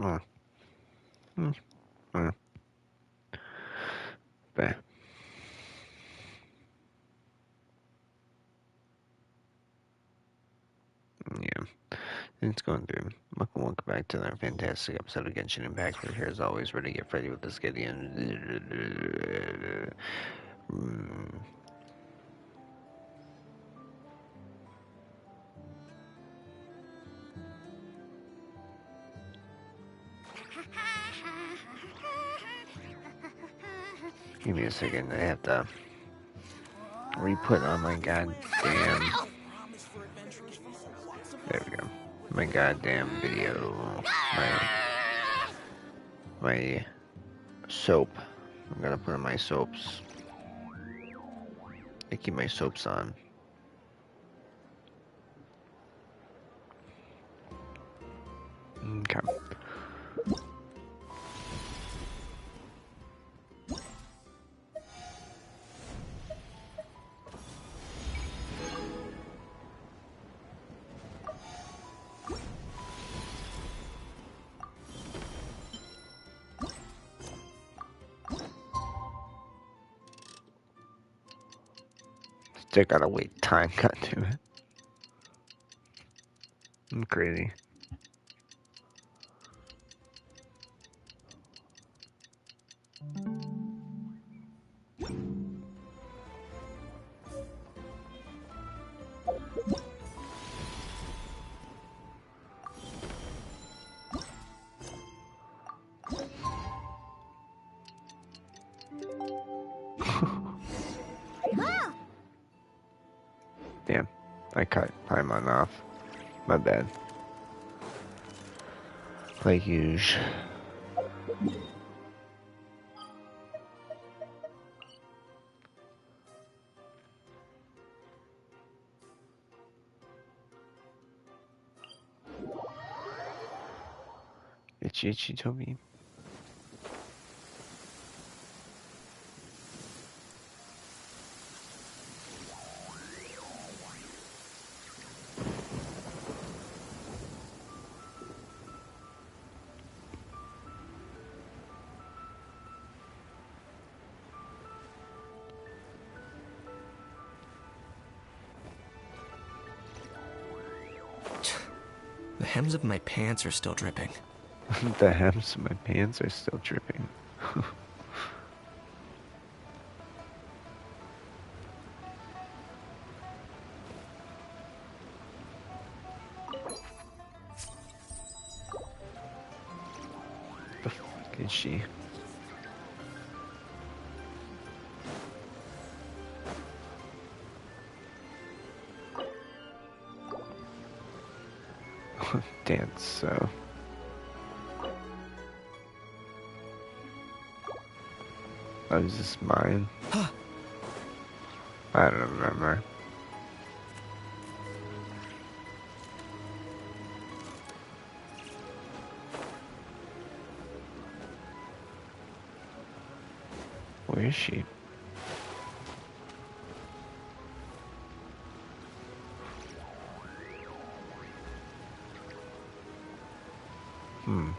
Mm. Mm. Mm. But yeah, it's going through. Welcome back to another fantastic episode of Genshin Impact. We're here as always, ready to get ready with the Sketti and give me a second. I have to re-put on my goddamn. There we go. My goddamn video. My soap. I'm gonna put on my soaps. I keep my soaps on. Okay. Still gotta wait time got to it. I'm crazy. Damn, I cut Paimon off. My bad. Like usual. Itchy Toby. The hems of my pants are still dripping. The hems of my pants are still dripping. The fuck is she? Dance so. Oh, is this mine? I don't remember. Where is she? Hmm.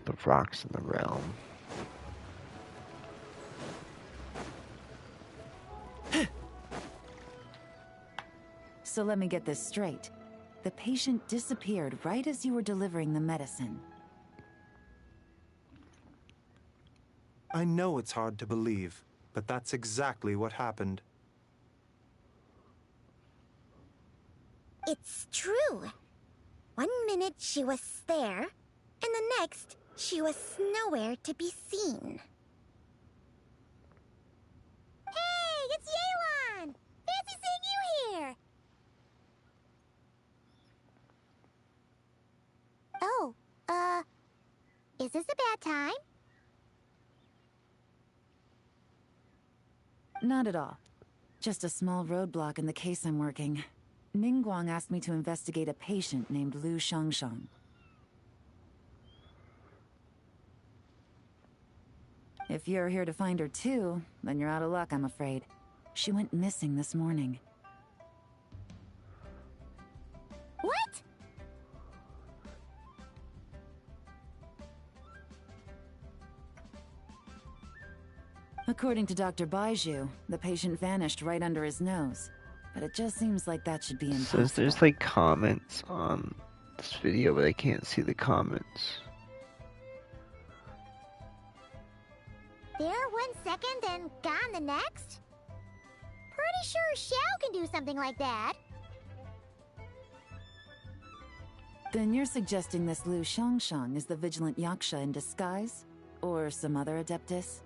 The rocks in the realm. So let me get this straight. The patient disappeared right as you were delivering the medicine. I know it's hard to believe, but that's exactly what happened. It's true. 1 minute she was there, and the next she was nowhere to be seen. Hey, it's Yelan! Fancy seeing you here! Oh, is this a bad time? Not at all. Just a small roadblock in the case I'm working. Ningguang asked me to investigate a patient named Lu Shangshang. If you're here to find her too, then you're out of luck, I'm afraid. She went missing this morning. What? According to Dr. Baiju, the patient vanished right under his nose. But it just seems like that should be impossible. Says there's like comments on this video, but I can't see the comments. There 1 second and gone the next? Pretty sure Xiao can do something like that. Then you're suggesting this Lu Shangshang is the vigilant Yaksha in disguise? Or some other adeptus?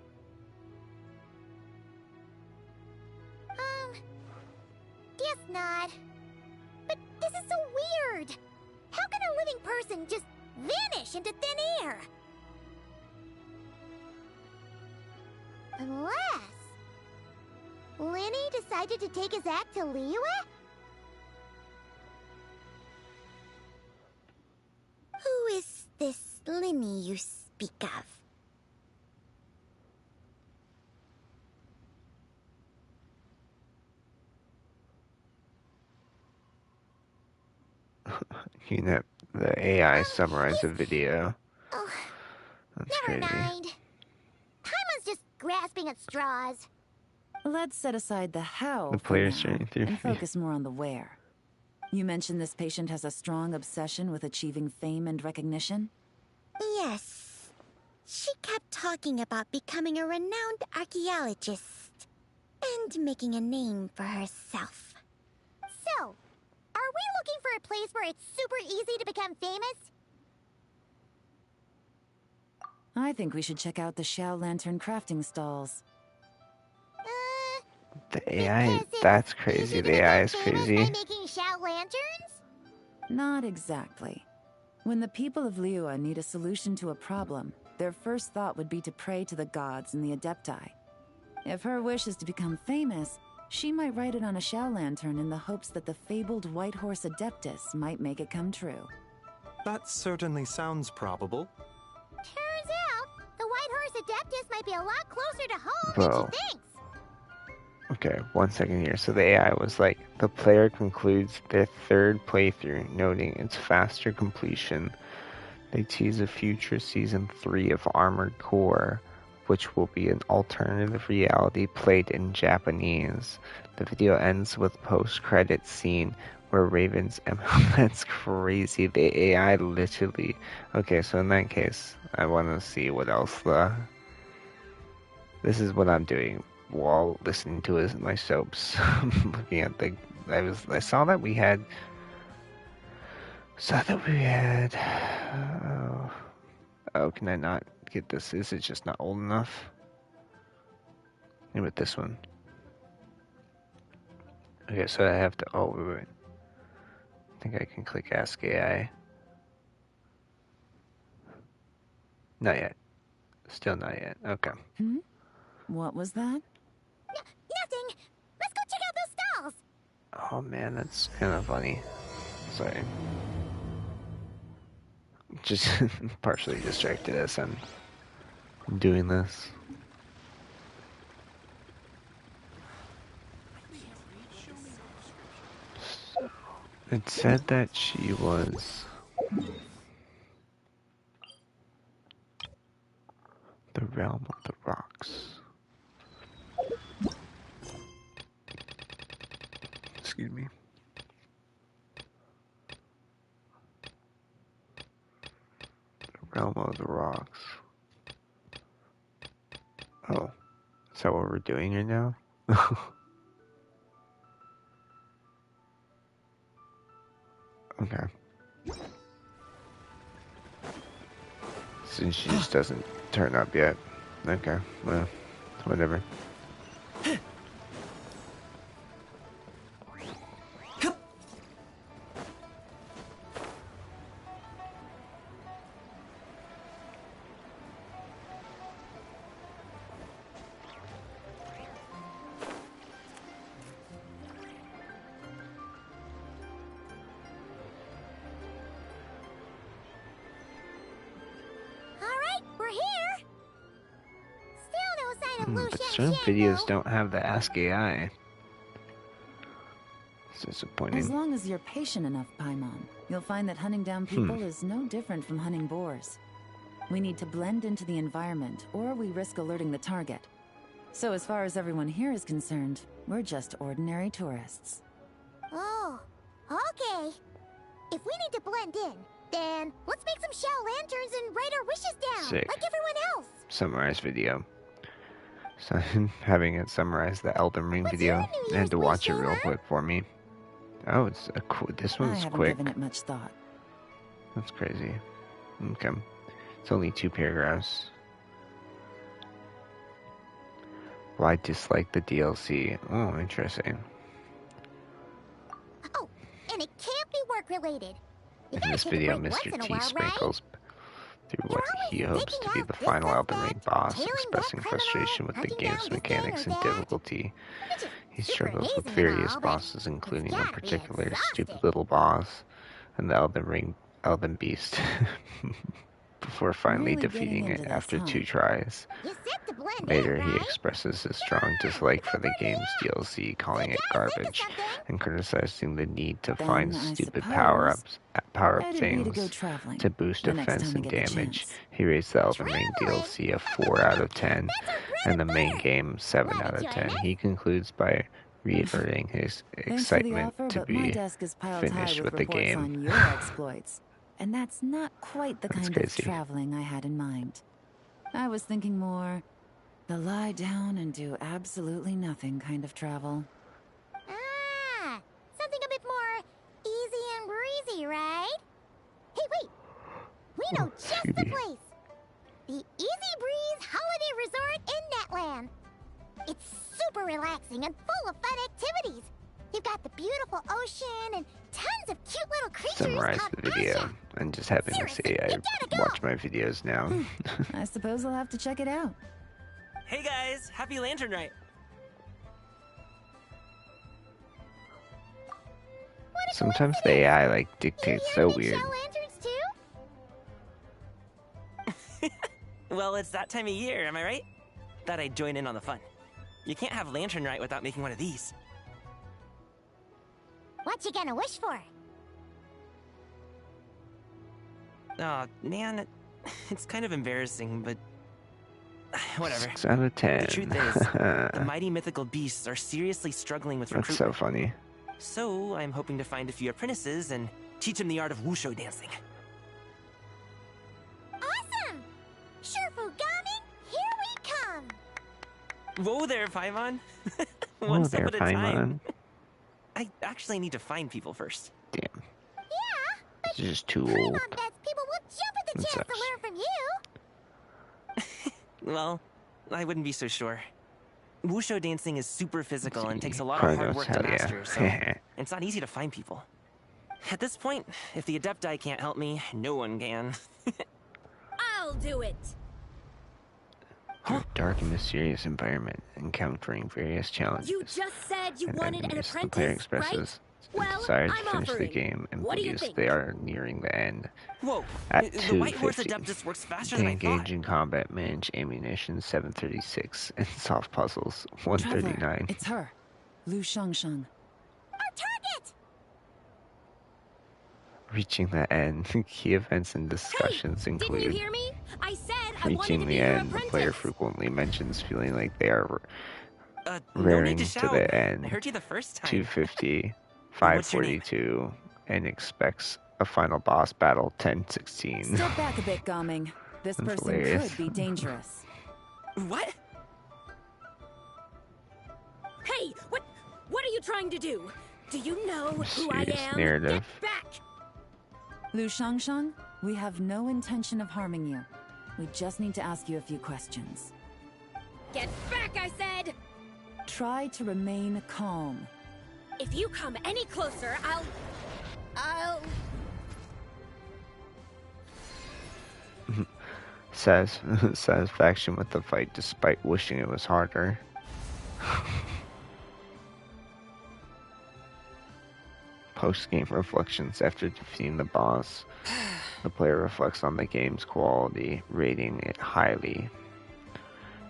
Guess not. But this is so weird. How can a living person just vanish into thin air? Unless Linny decided to take his act to Liyue? Who is this Linny you speak of? You know, the AI summarized the video. Oh, That's never crazy. mind. Paimon's just grasping at straws. Let's set aside the how The for player's now journey through and fear. focus more on the where. You mentioned this patient has a strong obsession with achieving fame and recognition? Yes. She kept talking about becoming a renowned archaeologist and making a name for herself. So, are we looking for a place where it's super easy to become famous? I think we should check out the Xiao Lantern crafting stalls. The AI, Because it's that's easy crazy. to The AI become is famous crazy. by making Xiao lanterns? Not exactly. When the people of Liyue need a solution to a problem, their first thought would be to pray to the gods and the Adepti. If her wish is to become famous, she might write it on a Xiao Lantern in the hopes that the fabled White Horse Adeptus might make it come true. That certainly sounds probable. Turns out, the White Horse Adeptus might be a lot closer to home Bro. than she thinks. Okay, 1 second here. So the AI was like, the player concludes their third playthrough, noting its faster completion. They tease a future Season 3 of Armored Core, which will be an alternative reality played in Japanese. The video ends with post-credits scene where Raven's that's crazy. The AI literally... Okay, so in that case, I want to see what else This is what I'm doing while listening to it in my soaps. Looking at the... I saw that we had... Oh, can I not get this? Is it just not old enough? Maybe with this one. Okay, so I have to... Oh, wait. I think I can click Ask AI. Not yet. Still not yet. Okay. What was that? Nothing. Let's go check out those stalls. Oh man, that's kind of funny. Sorry. Just partially distracted as I'm doing this. It said that she was the realm of the rocks. Excuse me. The realm of the rocks. Oh, is that what we're doing right now? Okay. Since she just doesn't turn up yet. Okay, well, whatever. Liu But Shan certain Shan, videos though. don't have the Ask AI. It's disappointing. As long as you're patient enough, Paimon, you'll find that hunting down people is no different from hunting boars. We need to blend into the environment, or we risk alerting the target. So as far as everyone here is concerned, we're just ordinary tourists. Oh, okay. If we need to blend in, then let's make some shell lanterns and write our wishes down, Sick. like everyone else. Summarize video. So having it summarize the Elden Ring What's video. your New I had Year's to watch it wish, real Ava? quick for me. Oh, it's a this I one's haven't quick. given it much thought. That's crazy. Okay. It's only 2 paragraphs. Why dislike the DLC? Oh, interesting. Oh, and it can't be work-related. You In gotta this take a video, break once in a while, right? Mr.T-Sprinkles through You're what he always hopes to digging be out the this final Elden suspect, Ring boss, tailing that expressing criminal, frustration with the hunting game's down this mechanics thing or and that. difficulty. Which is He super struggles with amazing and various all, but bosses, it's including a gotta be particular stupid exhausting. little boss and the Elden Beast, before finally Really getting defeating it into this, after huh? 2 tries. You said to blend Later, in, he right? expresses a strong Come on, dislike for don't the burn me game's out. DLC, calling You it guys into garbage, something? and criticizing the need to Then, find I stupid suppose power-up I'd agree to go things traveling to boost the next defense time I and get the damage. chance. He rates the Elden Ring Traveling? DLC a 4 out of 10, That's our bread and the and main butter. game 7 Wanna out of join 10. us? He concludes by reiterating his Thanks for the excitement offer, to but my be desk is piled high finished with with the reports game. on your exploits. And that's not quite the That's kind of crazy. traveling I had in mind. I was thinking more the lie down and do absolutely nothing kind of travel. Ah, something a bit more easy and breezy, right? Hey, wait! We know just the Phoebe. place! The Easy Breeze Holiday Resort in Netland. It's super relaxing and full of fun activities. You've got the beautiful ocean and tons of cute little creatures Summarize called the video Asha. and just having to Seriously, say you I gotta go. watch my videos now. I suppose I'll have to check it out. Hey guys, happy Lantern Night. What a Sometimes the coincidence. AI like You dictates here so make weird. shell lanterns too? Well, it's that time of year, am I right? Thought I'd join in on the fun. You can't have Lantern Night without making one of these. What you gonna wish for? Aw, man, it's kind of embarrassing, but whatever. 6 out of 10. The truth is, the mighty mythical beasts are seriously struggling with That's recruitment. so funny. So I'm hoping to find a few apprentices and teach them the art of wushu dancing. Awesome! Shurfugami, here we come! Whoa there, Paimon. Oh, One step there, at a time. Paimon. I actually need to find people first. Damn, Yeah, but this is too old. Paimon bets people will jump at the That chance to sucks. learn from you! Well, I wouldn't be so sure. Wushu dancing is super physical and takes a lot of Chronos, hard work to hell yeah. master, so it's not easy to find people. At this point, if the Adepti can't help me, no one can. I'll do it. Through a dark and mysterious environment, encountering various challenges. You just said you and wanted an enemies. The player apprentice, right? expresses a Well, desire to I'm finish the offering. game and What do you believes think? they are nearing the end. Whoa, At the White Horse 2:50, Adeptus works faster They than I engage thought. in combat, manage ammunition 736, and solve puzzles Traveler, 139. it's her. Lu Shangshang. Our target! Reaching the end, key events and discussions Didn't you include hear me? I said I wanted reaching to the be your end. The player apprentice. frequently mentions feeling like they are No raring need to to shout. the end. I heard you the first time. 250, What's your name? 542, and expects a final boss battle 1016. Step back a bit, Gaming. This That's person hilarious. could be dangerous. What? Hey, what are you trying to do? Do you know who I Mysterious am? narrative. Get back! Lu Shangshang, we have no intention of harming you. We just need to ask you a few questions. Get back, I said! Try to remain calm. If you come any closer, I'll... Satisfaction with the fight despite wishing it was harder. Post-game reflections after defeating the boss. The player reflects on the game's quality, rating it highly.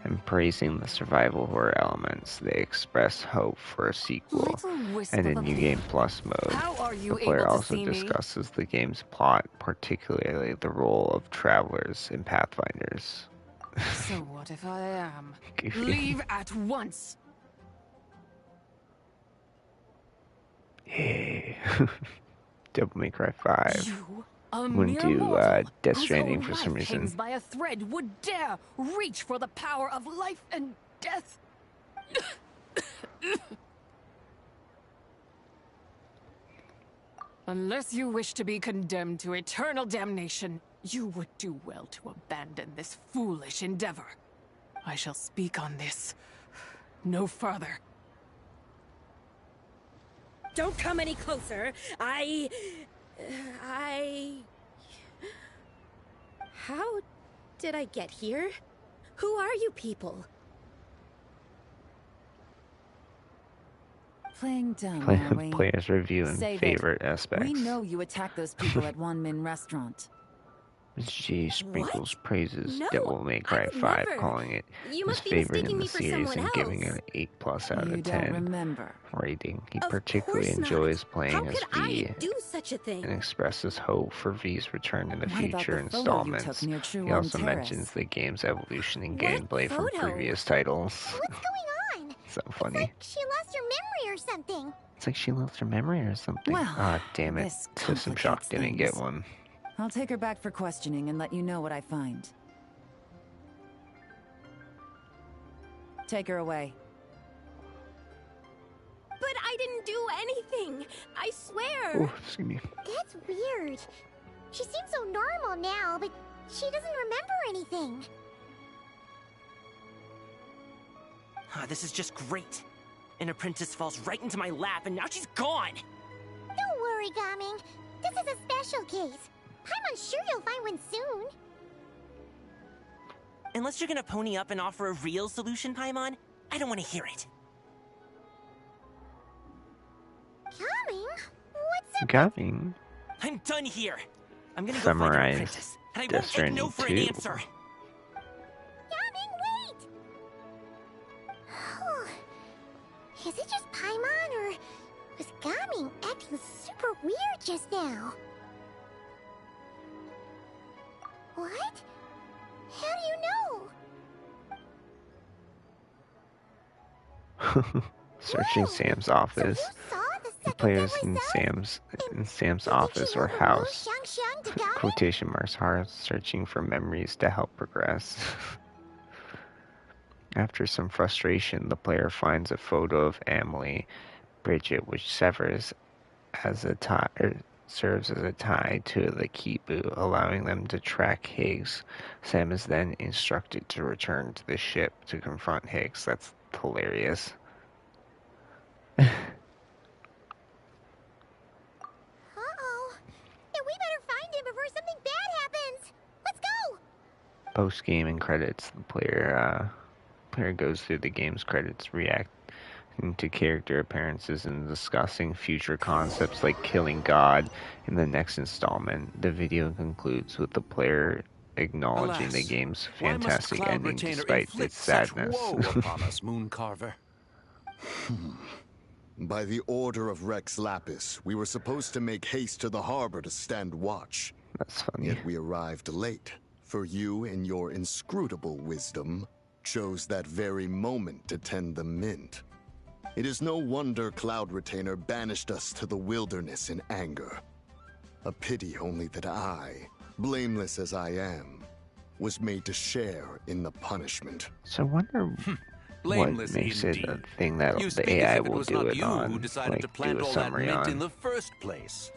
and praising the survival horror elements. They express hope for a sequel Little wisp and a of a New bee. Game Plus mode. How are you The player able to also see me? discusses the game's plot, particularly the role of travelers and pathfinders. So what if I am? Goofy. Leave at once. Hey. Devil May Cry 5. You, a Wouldn't mere do mortal, Death whose Stranding own for some life reason. hangs by a thread, would dare reach for the power of life and death. Unless you wish to be condemned to eternal damnation, you would do well to abandon this foolish endeavor. I shall speak on this no further. Don't come any closer. How did I get here? Who are you people? Playing dumb, are we? Players review and Save it. favorite aspects. We know you attacked those people at Wanmin Restaurant. Mr.T-Sprinkles praises No, Devil May Cry I would 5, never. calling it You his must be favorite mistaking in the me for series someone and giving it else. an 8+ out You of don't 10 remember. rating. He Of particularly course not. enjoys playing How as could V I do such a thing? and expresses hope for V's return in the What about future the photo you installments. took near True He One also Terrace? mentions the game's evolution in What gameplay from photo? previous titles. What's going on? So It's funny. like she lost her memory or something. It's like she lost her memory or something. Well, Ah, damn it. this System Shock complicates didn't get things. one. I'll take her back for questioning and let you know what I find. Take her away. But I didn't do anything. I swear. Oh, excuse me. That's weird. She seems so normal now, but she doesn't remember anything. This is just great. An apprentice falls right into my lap, and now she's gone. Don't worry, Gaming. This is a special case. I'm sure you'll find one soon. Unless you're gonna pony up and offer a real solution, Paimon, I don't want to hear it. Gaming? What's up? Coming. I'm done here. I'm gonna go find an Summarize apprentice, and I Death won't take no Stranding for an 2. answer. Gaming, wait! Is it just Paimon, or was Gaming acting super weird just now? What? How do you know? Searching Whoa, Sam's So office. you saw the The second players dead in result? Sam's Did office you or know the house. Wu Xiangxiang to Gaming? Quotation marks are searching for memories to help progress. After some frustration, the player finds a photo of Emily Bridget, which serves as a tie to the Kibu, allowing them to track Higgs. Sam is then instructed to return to the ship to confront Higgs. That's hilarious. Uh-oh. Yeah, we better find him before something bad happens. Let's go! Post-game and credits. The player goes through the game's credits, reacting to character appearances and discussing future concepts like killing God in the next installment. The video concludes with the player acknowledging the Alas, game's why must fantastic Cloud ending Retainer despite inflict its such sadness. woe upon us, Mooncarver? By the order of Rex Lapis, we were supposed to make haste to the harbor to stand watch. That's funny. Yet we arrived late, for you, in your inscrutable wisdom, chose that very moment to tend the mint. It is no wonder Cloud Retainer banished us to the wilderness in anger. A pity only that I, blameless as I am, was made to share in the punishment. So I wonder what Blameless makes it a indeed. thing that You the speak AI as if it will was do not it you on, who decided to like plant do a all that summary mint in on. the first place.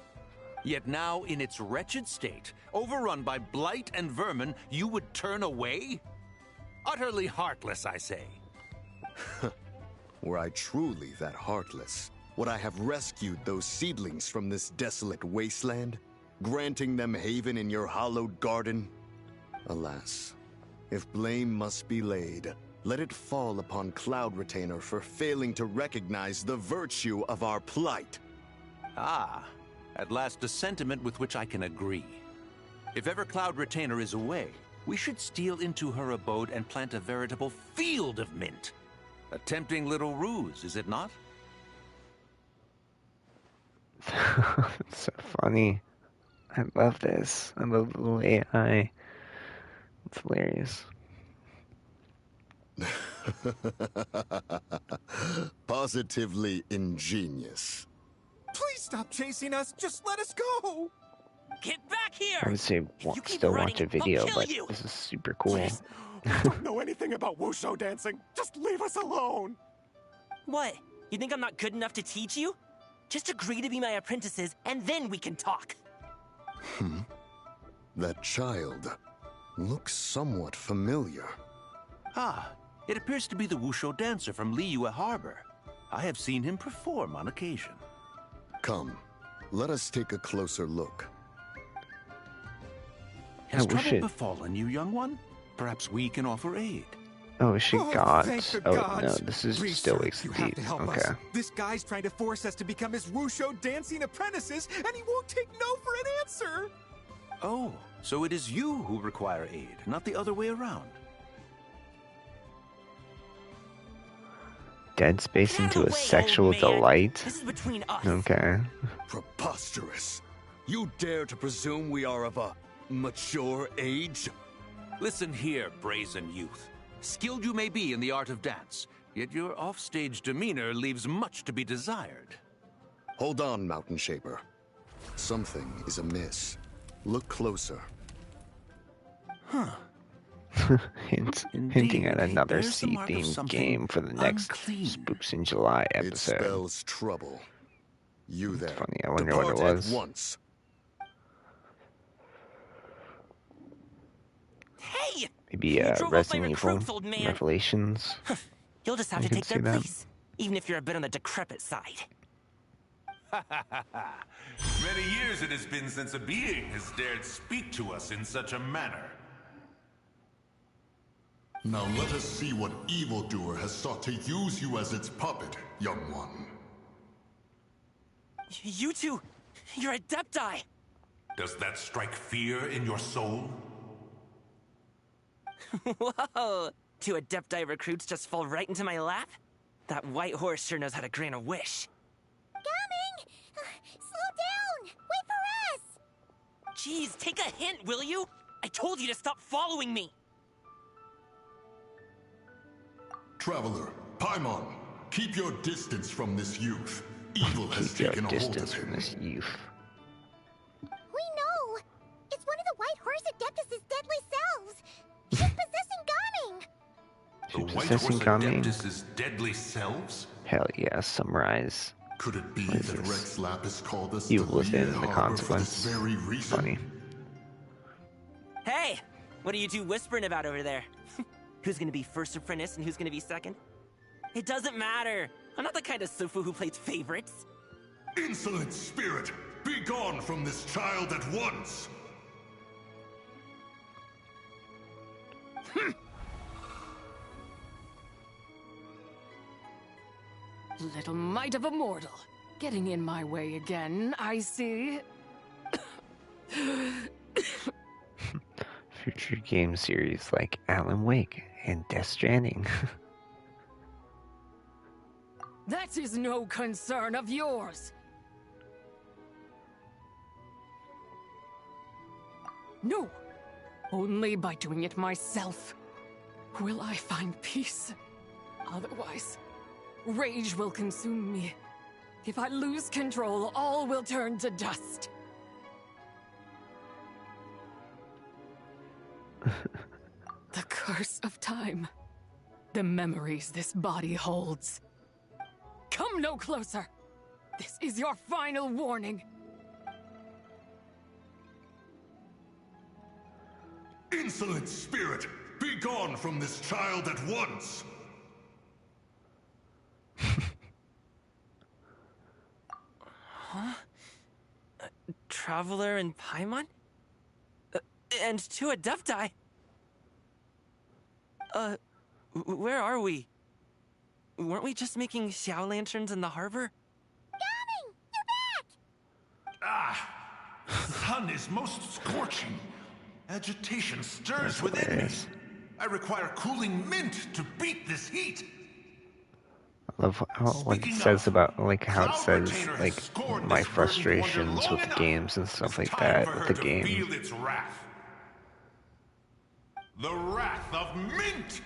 Yet now, in its wretched state, overrun by blight and vermin, you would turn away? Utterly heartless, I say. Were I truly that heartless, would I have rescued those seedlings from this desolate wasteland, granting them haven in your hallowed garden? Alas, if blame must be laid, let it fall upon Cloud Retainer for failing to recognize the virtue of our plight. Ah, at last a sentiment with which I can agree. If ever Cloud Retainer is away, We should steal into her abode and plant a veritable field of mint. A tempting little ruse, is it not? It's so funny. I love this. I love the little AI. It's hilarious. Positively ingenious. Please stop chasing us. Just let us go. Get back here! I would say still watch a video, but this is super cool. Please. We don't know anything about wushu dancing. Just leave us alone. What? You think I'm not good enough to teach you? Just agree to be my apprentices, and then we can talk. That child looks somewhat familiar. Ah, it appears to be the wushu dancer from Liyue Harbor. I have seen him perform on occasion. Come, let us take a closer look. Has trouble befallen you, young one? Perhaps we can offer aid. Oh, she got. Oh, gods. no, this is Please, still sir, Weeks you of have Heat. to help Okay. us. This guy's trying to force us to become his wushu dancing apprentices, and he won't take no for an answer. Oh, so it is you who require aid, not the other way around. Dead Space into a sexual delight? This is between us. Okay. Preposterous. You dare to presume we are of a mature age? Listen here, brazen youth. Skilled you may be in the art of dance, yet your offstage demeanor leaves much to be desired. Hold on, Mountain Shaper. Something is amiss. Look closer. Huh. Hinting at another there's the mark of sea-themed something game for the next unclean. Spooks in July It episode. spells trouble. You there. Funny, I wonder what it Depart was. at once. Hey! Maybe You drove off my Resident Evil recruits, old man. Revelations. You'll just have I to can take their see that. place, even if you're a bit on the decrepit side. Many years it has been since a being has dared speak to us in such a manner. Now let us see what evildoer has sought to use you as its puppet, young one. You two, you're Adepti! Does that strike fear in your soul? Whoa! Two Adepti recruits just fall right into my lap? That white horse sure knows how to grant a wish. Coming! Slow down! Wait for us! Jeez, take a hint, will you? I told you to stop following me! Traveler, Paimon, keep your distance from this youth. Evil has Keep your taken a hold of distance from him. this youth. We know! It's one of the White Horse Adeptus' deadly selves! She's possessing Gaming! She's The White possessing Horse Gaming? Adeptus' deadly selves? Hell yeah, summarize. Could it be What is that this? Rex Lapis called us Evil to within Liyue the Harbor for this consequence. very reason? Funny. Hey! What are you two whispering about over there? Who's gonna be first apprentice and who's gonna be second? It doesn't matter! I'm not the kind of Sofu who plays favorites. Insolent spirit! Be gone from this child at once! Little mite of a mortal. Getting in my way again, I see. Future game series like Alan Wake and Death Stranding. That is no concern of yours. No, only by doing it myself will I find peace. Otherwise, rage will consume me. If I lose control, all will turn to dust. The curse of time. The memories this body holds. Come no closer! This is your final warning. Insolent spirit! Be gone from this child at once! Huh? Traveler and Paimon? And two Adepti? Where are we? Weren't we just making Xiao lanterns in the harbor? Gaming! You're back! Ah! The sun is most scorching. Agitation stirs within me. I require cooling mint to beat this heat. I love what it says about, like, how it says, like, my frustrations with the games and stuff like that with the game. Feel its wrath. The wrath of mint!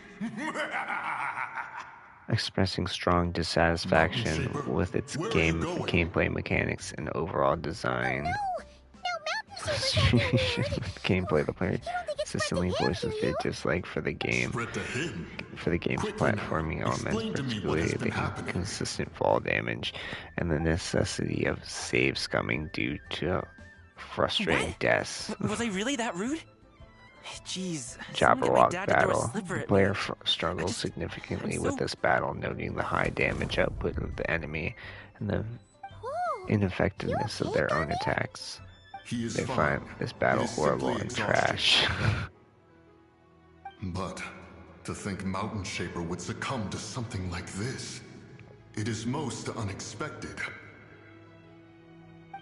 Expressing strong dissatisfaction with its gameplay mechanics and overall design. Frustration with gameplay, the player consistently voices their dislike for the game's platforming elements, particularly the consistent fall damage and the necessity of save scumming due to frustrating deaths. Was I really that rude? Jeez. Jabberwock battle. The player struggles significantly with this battle, noting the high damage output of the enemy and the ineffectiveness of their own attacks. They find this battle horrible and trash. But to think Mountain Shaper would succumb to something like this, it is most unexpected.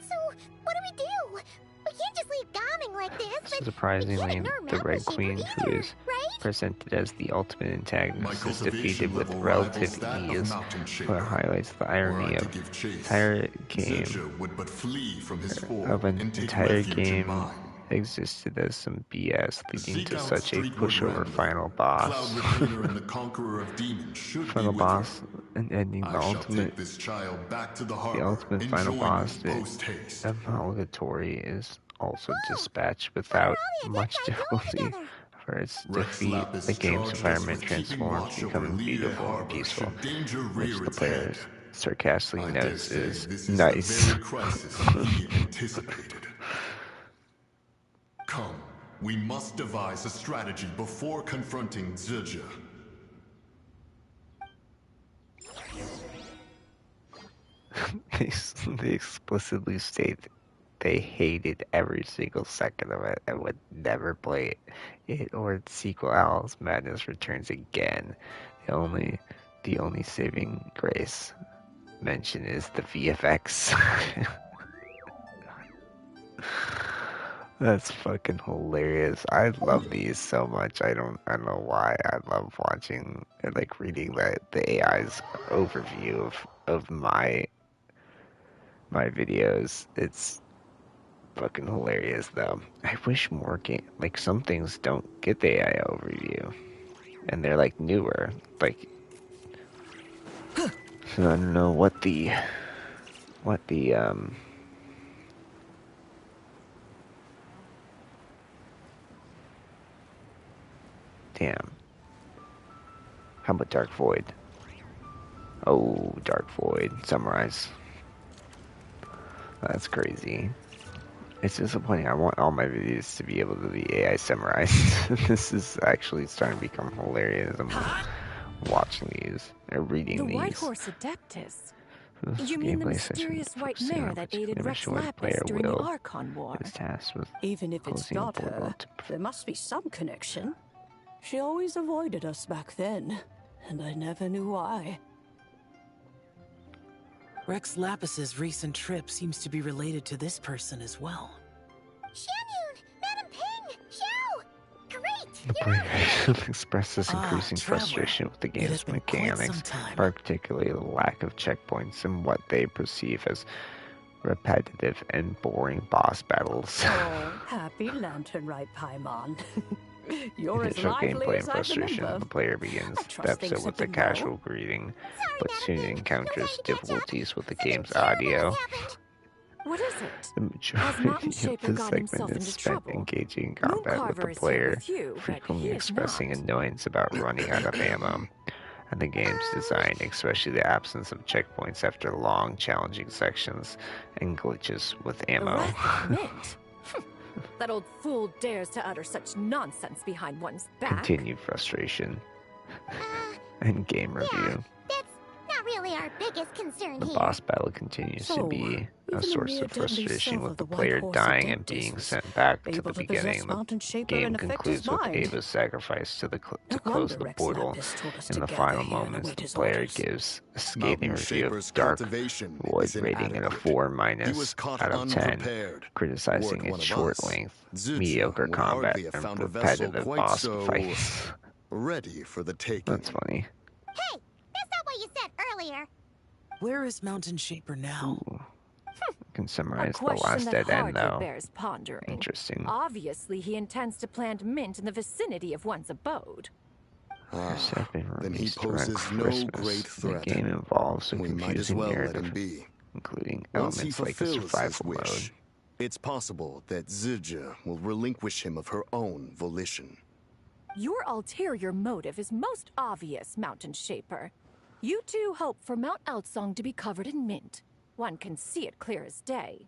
So, what do we do? We can't just leave Gaming like this. Surprisingly, the Red Queen, who is presented as the ultimate antagonist, is defeated with relative ease, but highlights the irony of an entire game existed as some BS, leading to such a pushover final boss. Final boss and ending the ultimate final boss of Holgatory is also dispatched without much difficulty. For its defeat, the game's environment transforms, becoming beautiful and peaceful, which the player sarcastically notes is nice. Come, we must devise a strategy before confronting Zilja. They explicitly state they hated every single second of it and would never play it or its sequel. Alice Madness returns again. The only saving grace mentioned is the VFX. That's fucking hilarious. I love these so much. I don't know why. I love watching, like, reading the AI's overview of my videos. It's fucking hilarious, though. I wish more like, some things don't get the AI overview, and they're, like, newer. Like, so I don't know what the damn. How about Dark Void? Oh, Dark Void. Summarize. That's crazy. It's disappointing. I want all my videos to be able to be AI summarized. This is actually starting to become hilarious. I'm watching these, or reading these. The White Horse Adeptus. You mean the mysterious white mare that aided Rex Lapis during the Archon War? Even if it's not her, there must be some connection. She always avoided us back then, and I never knew why. Rex Lapis's recent trip seems to be related to this person as well. Xianyun! Madam Ping! Xiao! Great! The player expresses increasing frustration with the game's mechanics, particularly the lack of checkpoints and what they perceive as repetitive and boring boss battles. Oh, happy lantern, right, Paimon? You're as Initial lively gameplay as and I frustration. remember. The player begins the episode with a casual greeting, but soon encounters difficulties with the game's audio. What is it? The majority of this segment is spent engaging in combat with the player, frequently expressing annoyance about running out of ammo, and the game's design, especially the absence of checkpoints after long, challenging sections and glitches with ammo. That old fool dares to utter such nonsense behind one's back. Continued frustration. And game review. That's not really our biggest concern The here. boss battle continues to be a source of frustration with the player dying and being sent back to the beginning. The game concludes with Ava's sacrifice to close the portal. In the final moments, the player gives a scathing review of Dark Void, rating it a 4- out of 10, criticizing its short length, mediocre combat, and repetitive boss fights. Ready for the taking. That's funny. Hey, that's not what you said earlier. Where is Mountain Shaper now? Ooh. Can summarize the last dead end, though. Bears pondering. Interesting. Obviously, he intends to plant mint in the vicinity of one's abode. Then he poses no great threat. The game involves a we might as confusing well let narrative, him be. including Once he elements like a fulfills his survival wish, mode. it's possible that Zidja will relinquish him of her own volition. Your ulterior motive is most obvious, Mountain Shaper. You two hope for Mount Outsong to be covered in mint. One can see it clear as day.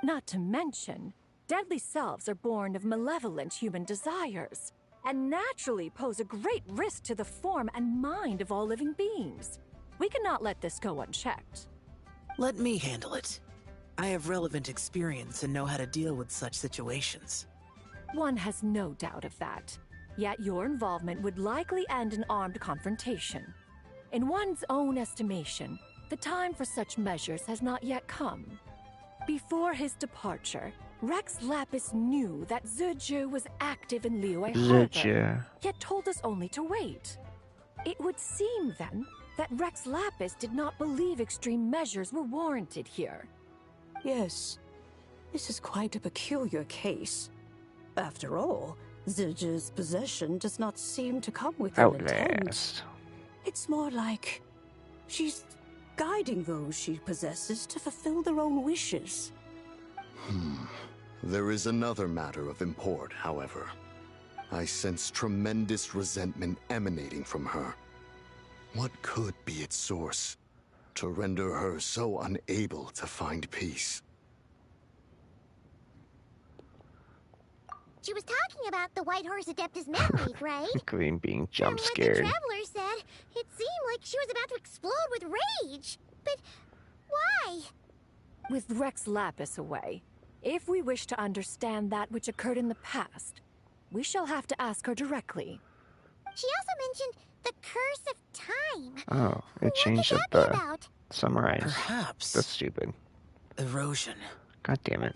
Not to mention, deadly selves are born of malevolent human desires, and naturally pose a great risk to the form and mind of all living beings. We cannot let this go unchecked. Let me handle it. I have relevant experience and know how to deal with such situations. One has no doubt of that. Yet your involvement would likely end in armed confrontation. In one's own estimation, the time for such measures has not yet come. Before his departure, Rex Lapis knew that Zidja was active in Liyue Harbor, yet told us only to wait. It would seem, then, that Rex Lapis did not believe extreme measures were warranted here. Yes, this is quite a peculiar case. After all, Zidja's possession does not seem to come with an intent. It's more like she's guiding those she possesses to fulfill their own wishes. There is another matter of import, however. I sense tremendous resentment emanating from her. What could be its source to render her so unable to find peace? She was talking about the White Horse Adeptus memories, right? Including being jump From scared. what the Traveler said, it seemed like she was about to explode with rage. But why? With Rex Lapis away, if we wish to understand that which occurred in the past, we shall have to ask her directly. She also mentioned the Curse of Time. Oh, it changed up the summarize. Perhaps. That's stupid. Erosion. God damn it.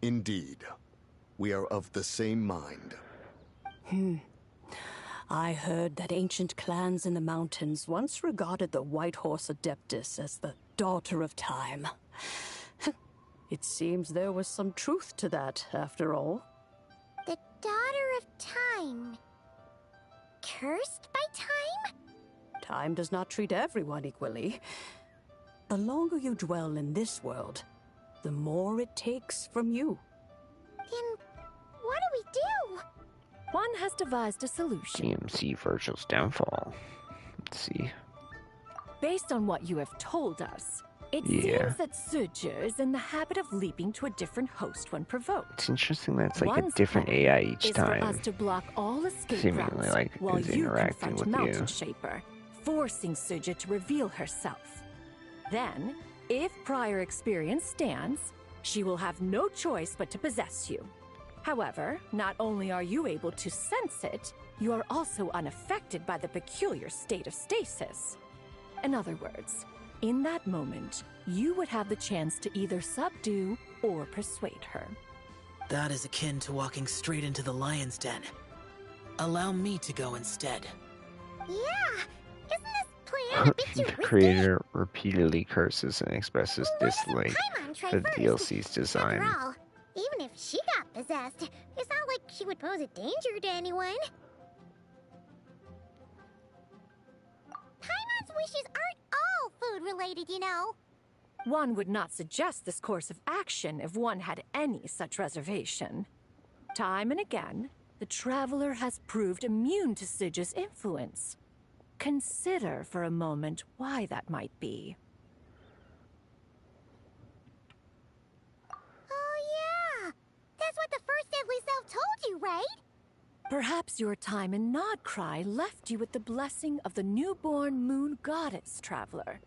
Indeed. We are of the same mind. I heard that ancient clans in the mountains once regarded the White Horse Adeptus as the daughter of time. It seems there was some truth to that, after all. The Daughter of Time. Cursed by time? Time does not treat everyone equally. The longer you dwell in this world, the more it takes from you. Then what do we do? One has devised a solution. DMC Virgil's downfall. Let's see. Based on what you have told us, it seems that Zidja is in the habit of leaping to a different host when provoked. It's interesting that it's like One's a different AI each is time. For us to block all escape Seemingly routes like while is you interacting confront with Mountain you. Shaper, forcing Zidja to reveal herself. Then, if prior experience stands, she will have no choice but to possess you. However, not only are you able to sense it, you are also unaffected by the peculiar state of stasis. In other words, in that moment, you would have the chance to either subdue or persuade her. That is akin to walking straight into the lion's den. Allow me to go instead. Yeah, isn't this plan a bit too The risky? creator repeatedly curses and expresses dislike Paimon try for first? DLC's design. After all, even if she got possessed, it's not like she would pose a danger to anyone. Paimon's wishes aren't all food-related, you know. One would not suggest this course of action if one had any such reservation. Time and again, the Traveler has proved immune to Zidja's influence. Consider for a moment why that might be. Oh yeah, that's what the first deadly self told you, right? Perhaps your time in Nodcry left you with the blessing of the newborn moon goddess, Traveler.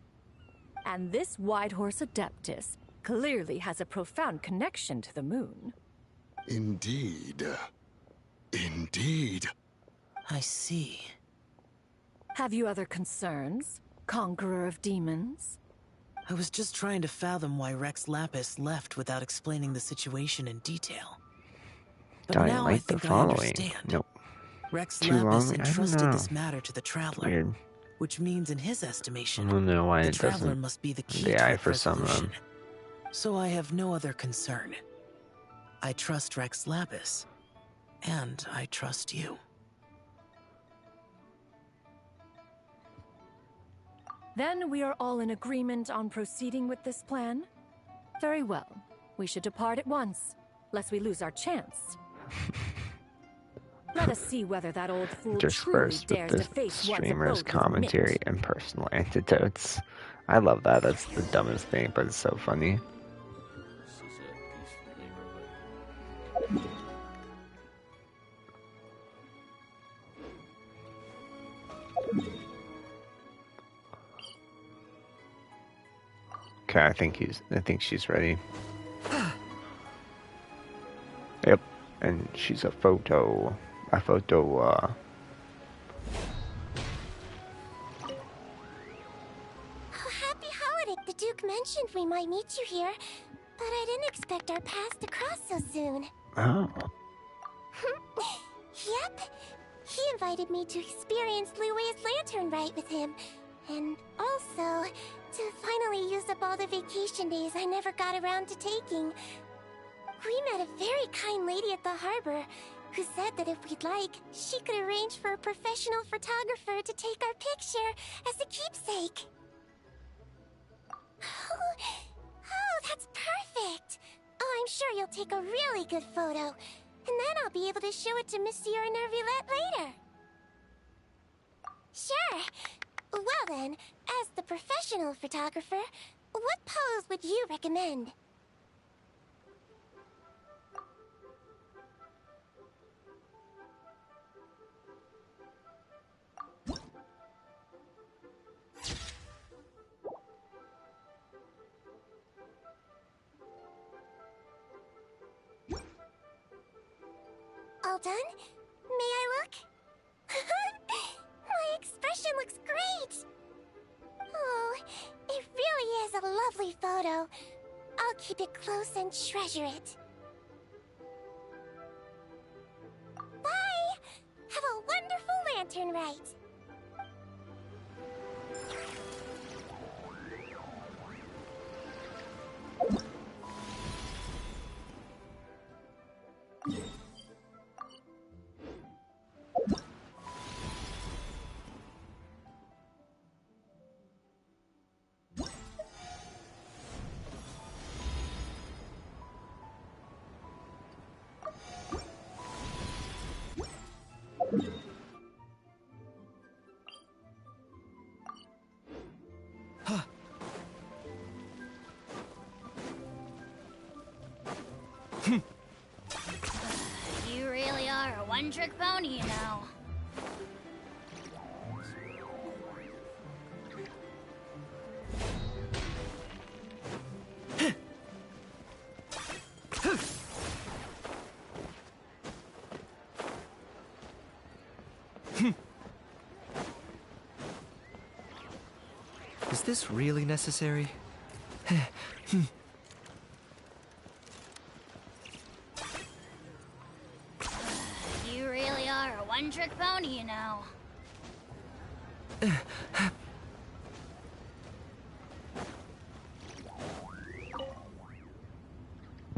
And this White Horse Adeptus clearly has a profound connection to the moon. Indeed. Indeed. I see. Have you other concerns, Conqueror of Demons? I was just trying to fathom why Rex Lapis left without explaining the situation in detail. But now I think I understand. Nope. Rex Too Lapis long? entrusted this matter to the Traveler. Weird. Which means in his estimation, I don't know why the it Traveler doesn't. must be the key The to eye its for some of resolution. them. So I have no other concern. I trust Rex Lapis. And I trust you. Then we are all in agreement on proceeding with this plan? Very well. We should depart at once, lest we lose our chance. Let us see whether that old fool truly Interspersed dares with to the face one's streamer's abode with commentary Mint. and personal anecdotes. I love that. That's the dumbest thing, but it's so funny. Okay, I think she's ready. Yep, and she's a photo. Oh, happy holiday! The Duke mentioned we might meet you here, but I didn't expect our paths to cross so soon. Oh. Yep. He invited me to experience Lui's lantern rite with him, and also to finally use up all the vacation days I never got around to taking. We met a very kind lady at the harbor who said that if we'd like, she could arrange for a professional photographer to take our picture as a keepsake. Oh, that's perfect! Oh, I'm sure you'll take a really good photo, and then I'll be able to show it to Monsieur Nervillette later. Sure. Well then, as the professional photographer, what pose would you recommend? All done? May I look? My expression looks great! Oh, it really is a lovely photo. I'll keep it close and treasure it. Bye! Have a wonderful lantern rite! You really are a one-trick pony, you know. Is this really necessary? You really are a one-trick pony, you know.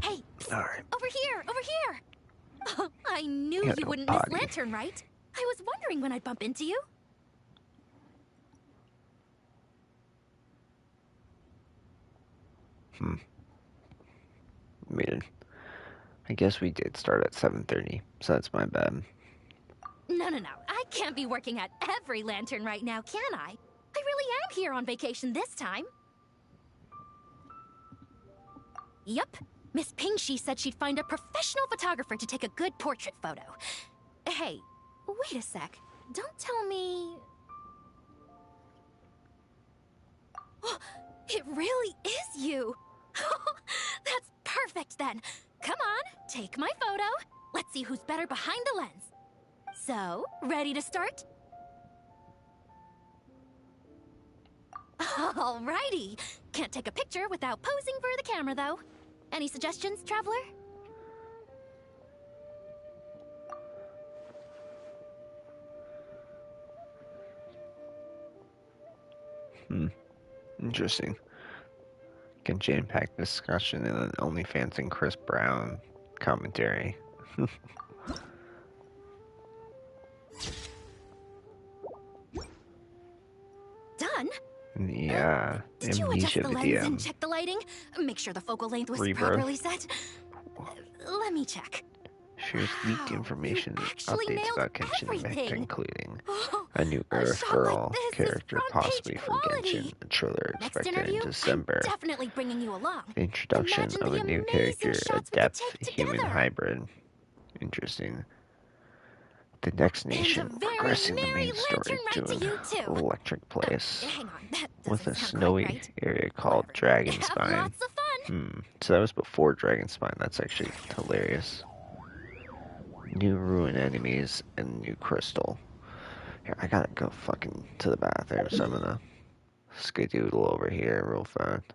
Hey! Alright. Over here! Over here! Oh, I knew Yeah, you wouldn't body. miss Lantern, right? I was wondering when I'd bump into you. Weird. I guess we did start at 7:30, so that's my bad. No. I can't be working at every Lantern right now, can I? I really am here on vacation this time. Yup. Miss Pingshi said she'd find a professional photographer to take a good portrait photo. Hey, wait a sec. Don't tell me... It really is you! That's perfect then. Come on, take my photo. Let's see who's better behind the lens. So, ready to start? Alrighty. Can't take a picture without posing for the camera, though. Any suggestions, Traveler? Interesting. Genshin Impact discussion and an OnlyFans and Chris Brown commentary. Done? Yeah, Did you adjust the lens and check the lighting? Make sure the focal length was properly set? Let me check. Shares leaked information and updates about Genshin Impact, including a new A Earth shot Girl like this is character, front possibly page for quality. Genshin, a trailer Next expected in interview, December. I'm definitely bringing you along. The introduction Imagine of the a new amazing character, a shots we could depth take human together. hybrid. Interesting. The next nation progressing the main story to an electric place Hang on, that with a doesn't sound snowy quite right. area called Dragonspine. Have lots of fun. So that was before Dragonspine. That's actually hilarious. New ruin enemies and new crystal. Here, I gotta go fucking to the bathroom, so I'm gonna skedoodle over here real fast.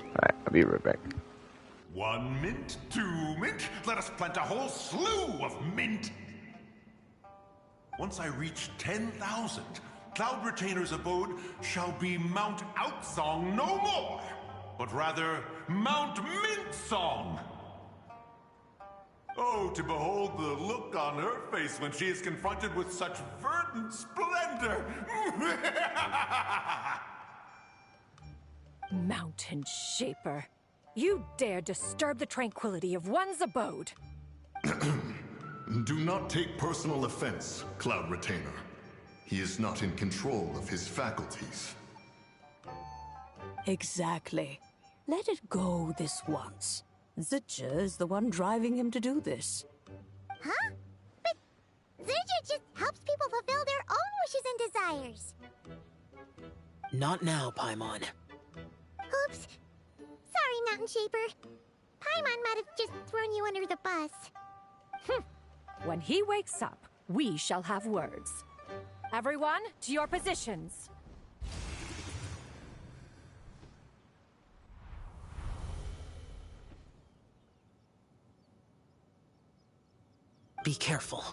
Alright, I'll be right back. 1 mint, 2 mint, let us plant a whole slew of mint. Once I reach 10,000, Cloud Retainer's abode shall be Mount Outsong no more, but rather Mount Mint Song. Oh, to behold the look on her face when she is confronted with such verdant splendor! Mountain Shaper, you dare disturb the tranquility of one's abode. Do not take personal offense, Cloud Retainer. He is not in control of his faculties. Exactly. Let it go this once. Zidja is the one driving him to do this. Huh? But Zidja just helps people fulfill their own wishes and desires. Not now, Paimon. Oops. Sorry, Mountain Shaper. Paimon might have just thrown you under the bus. When he wakes up, we shall have words. Everyone, to your positions. Be careful.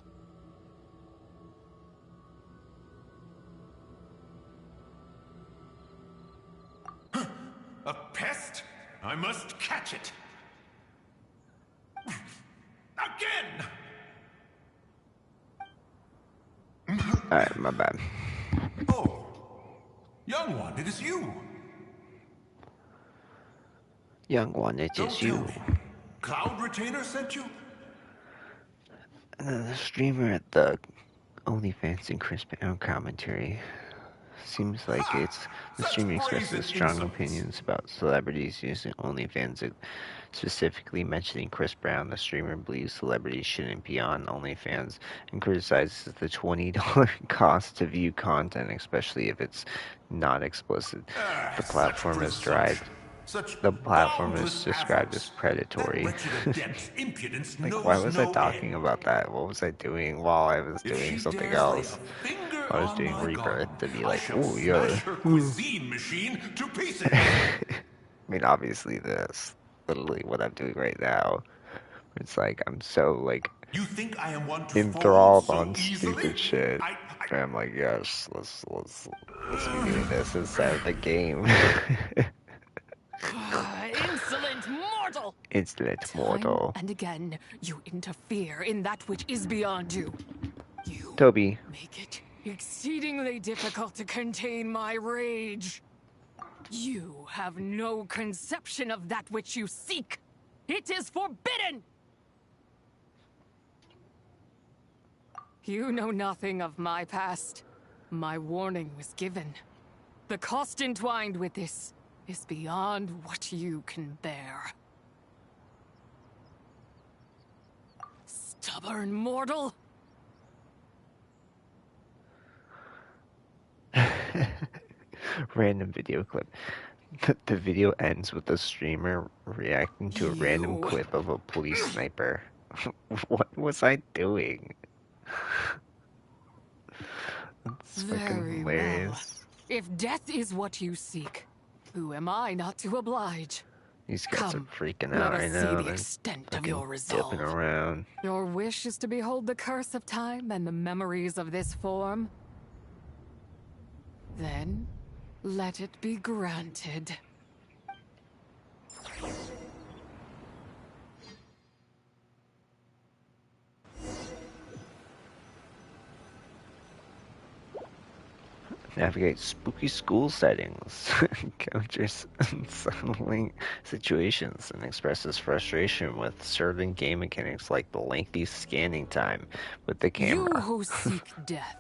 A pest? I must catch it. Again! Alright, my bad. Oh, young one, it is you. Young one, it is you. Cloud Retainer sent you? The streamer at the OnlyFans and Chris Brown commentary. Seems like it's the streamer expresses strong opinions about celebrities using OnlyFans, specifically mentioning Chris Brown. The streamer believes celebrities shouldn't be on OnlyFans and criticizes the $20 cost to view content, especially if it's not explicit. The platform is described as predatory. Like, why was I talking about that? What was I doing while I was doing something else? I was doing Rebirth to be like, oh yeah. I mean, obviously that's literally what I'm doing right now. It's like I'm so like enthralled on stupid shit. And I'm like, yes, let's be doing this instead of the game. Insolent mortal! Insolent mortal. Time and again, you interfere in that which is beyond you. You Toby. make it exceedingly difficult to contain my rage. You have no conception of that which you seek. It is forbidden! You know nothing of my past. My warning was given. The cost entwined with this is beyond what you can bear. Stubborn mortal! Random video clip. The video ends with the streamer reacting to a random clip of a police sniper. What was I doing? That's fucking hilarious. Well. If death is what you seek, who am I not to oblige? These guys are freaking out right now. Let us see the extent of your resolve. Dipping around. Your wish is to behold the curse of time and the memories of this form? Then, let it be granted. Navigate spooky school settings, counters unsettling situations, and expresses frustration with certain game mechanics like the lengthy scanning time with the camera. You who seek death,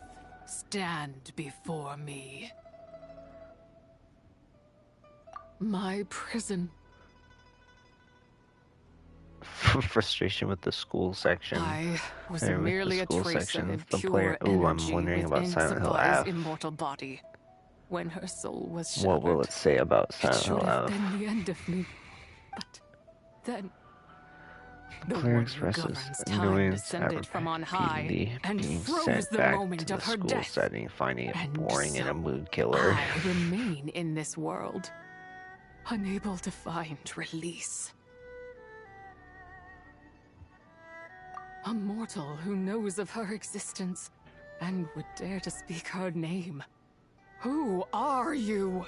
stand before me. My prison. Frustration with the school section. I was merely a trace of impure I'm wondering about Silent Hill F. Immortal body. When her soul was shattered, what will it say about Silent Hill F? It should have been the end of me. But then the player expresses annoyance at from on high being and sent the back moment to of the her school death. setting, finding it boring So and a mood killer. I remain in this world, unable to find release. A mortal who knows of her existence and would dare to speak her name. Who are you?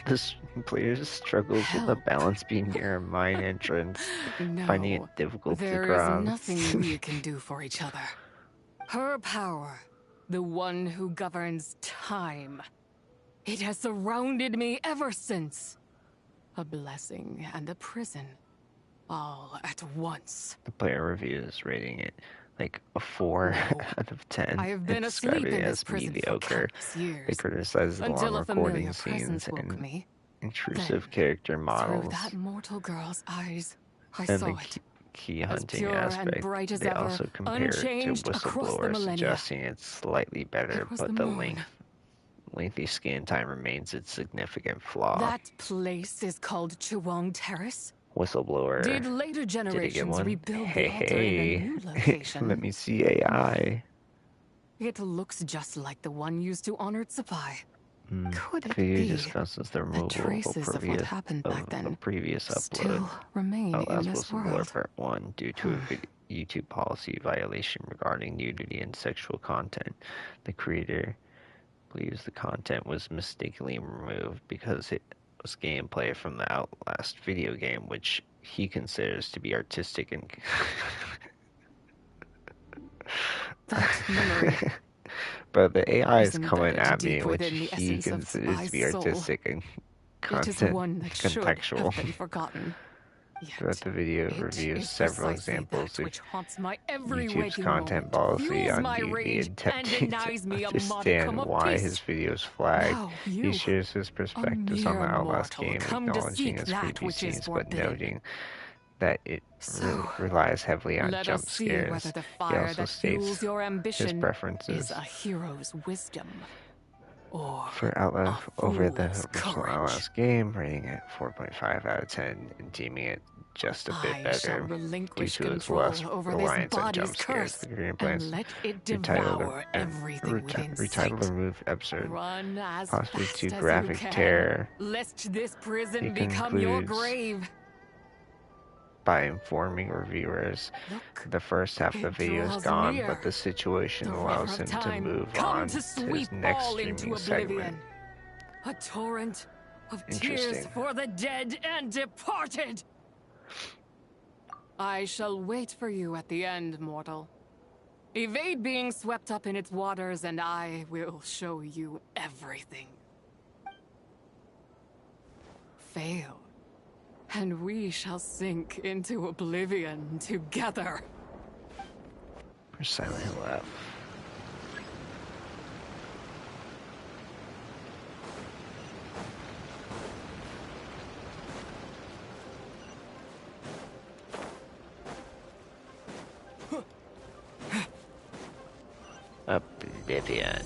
This player struggles with the balance being near a mine entrance, finding it difficult to There cross. is nothing we can do for each other. Her power, the one who governs time. It has surrounded me ever since. A blessing and a prison. All at once. The player reviews rating it like a 4 out of 10. I have been asleep in this prison mediocre. For years, they criticize the long recording scenes and intrusive character models. Through that mortal girl's eyes, I and saw the it. key hunting pure aspect. And bright as they ever, also compare it to Whistleblower, suggesting it's slightly better, but the lengthy scan time remains its significant flaw. That place is called Chewong Terrace. Whistleblower. Did later generations rebuild the altar in a new location? Let me see AI. It looks just like the one used to honor Tsupai. Could it video be discusses the removal traces of what happened back then the previous upload. Still remain in this world? Part 1 due to a YouTube policy violation regarding nudity and sexual content. The creator believes the content was mistakenly removed because it was gameplay from the Outlast video game, which he considers to be artistic and but the AI is coming at me, which he considers to be artistic and contextual. Throughout the video reviews several examples of YouTube's content policy on nudity, attempting to understand why his videos flagged. He shares his perspectives on the Outlast game, acknowledging its creepy scenes, but noting that it relies heavily on jump scares. He also states his preferences is a hero's wisdom. For Outlast over the original Outlast game, rating it 4.5 out of 10 and deeming it just a bit better due to its less reliance on jump scares. The Korean plans retitled the removed episode, possibly too graphic terror. Lest this prison It become your concludes grave. by informing reviewers the first half of the video is gone, but the situation allows him to move on to his next streaming segment. A torrent of tears for the dead and departed. I shall wait for you at the end, mortal. Evade being swept up in its waters, and I will show you everything. fail, and we shall sink into oblivion together. Where's Silent Hill at? Oblivion.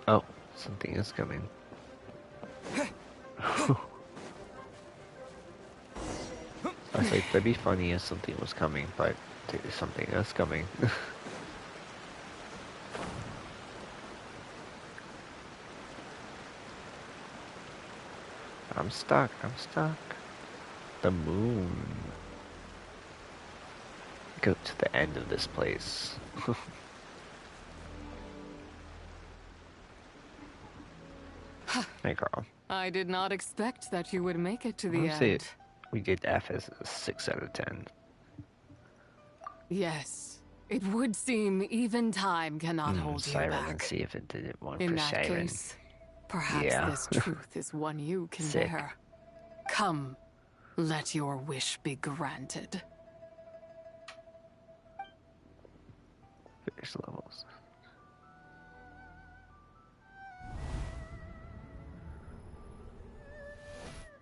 Oh, something is coming. I was like, that'd be funny if something was coming, but something is coming. I'm stuck. The moon. Go to the end of this place. Hey, Carl. I did not expect that you would make it to the end. It? We did F as a 6 out of 10. Yes, it would seem even time cannot hold you Siren, back. and see if it did it one In for that Siren. case, perhaps this truth is one you can Sick. bear. Come, let your wish be granted. Fierce levels.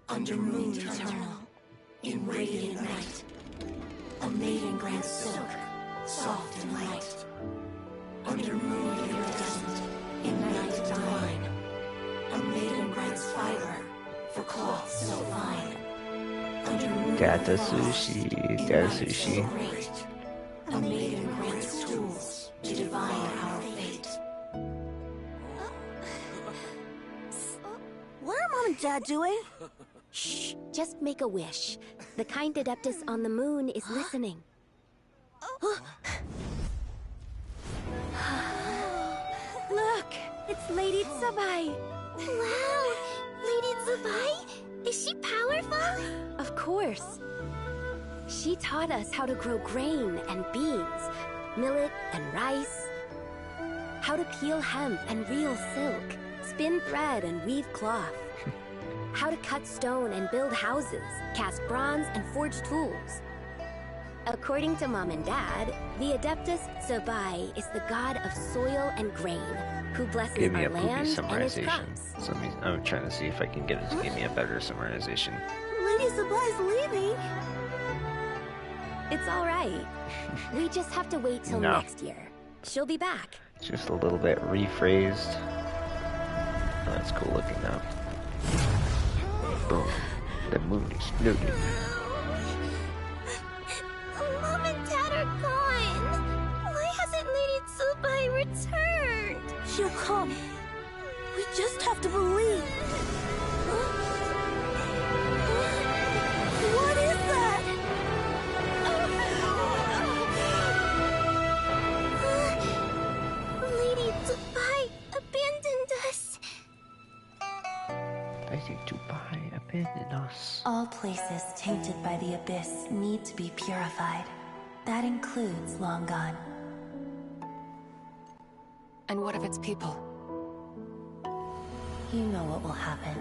Under moon eternal, in radiant night, a maiden grants silk, soft and light. Under moon iridescent, in night divine, a maiden grants fiber for cloth so fine. Under moon Data frost, sushi, in data night so sushi. great, a maiden grants tools to divine our fate. What are Mom and Dad doing? Shh, just make a wish. The kind Adeptus on the moon is listening. Look, it's Lady Tsubai. Wow! Lady Tsubai? Is she powerful? Of course. She taught us how to grow grain and beans, millet and rice, how to peel hemp and reel silk, spin thread and weave cloth, how to cut stone and build houses, cast bronze and forge tools. According to Mom and Dad, the Adeptus Tsubai is the god of soil and grain, who blesses Give me our a poopy land and its summarization. crops. So I'm trying to see if I can get it to give me a better summarization. Lady Tsubai's leaving. It's all right. We just have to wait till No. next year. She'll be back. Just a little bit rephrased. Oh, that's cool looking now. Boom. The moon exploded. Mom and Dad are gone. Why hasn't Lady Tsubai returned? She'll come. We just have to believe. What is that? Lady Tsubai abandoned us. Lady Tsubai abandoned us. All places tainted by the abyss need to be purified. That includes Long Gone. And what of its people? You know what will happen.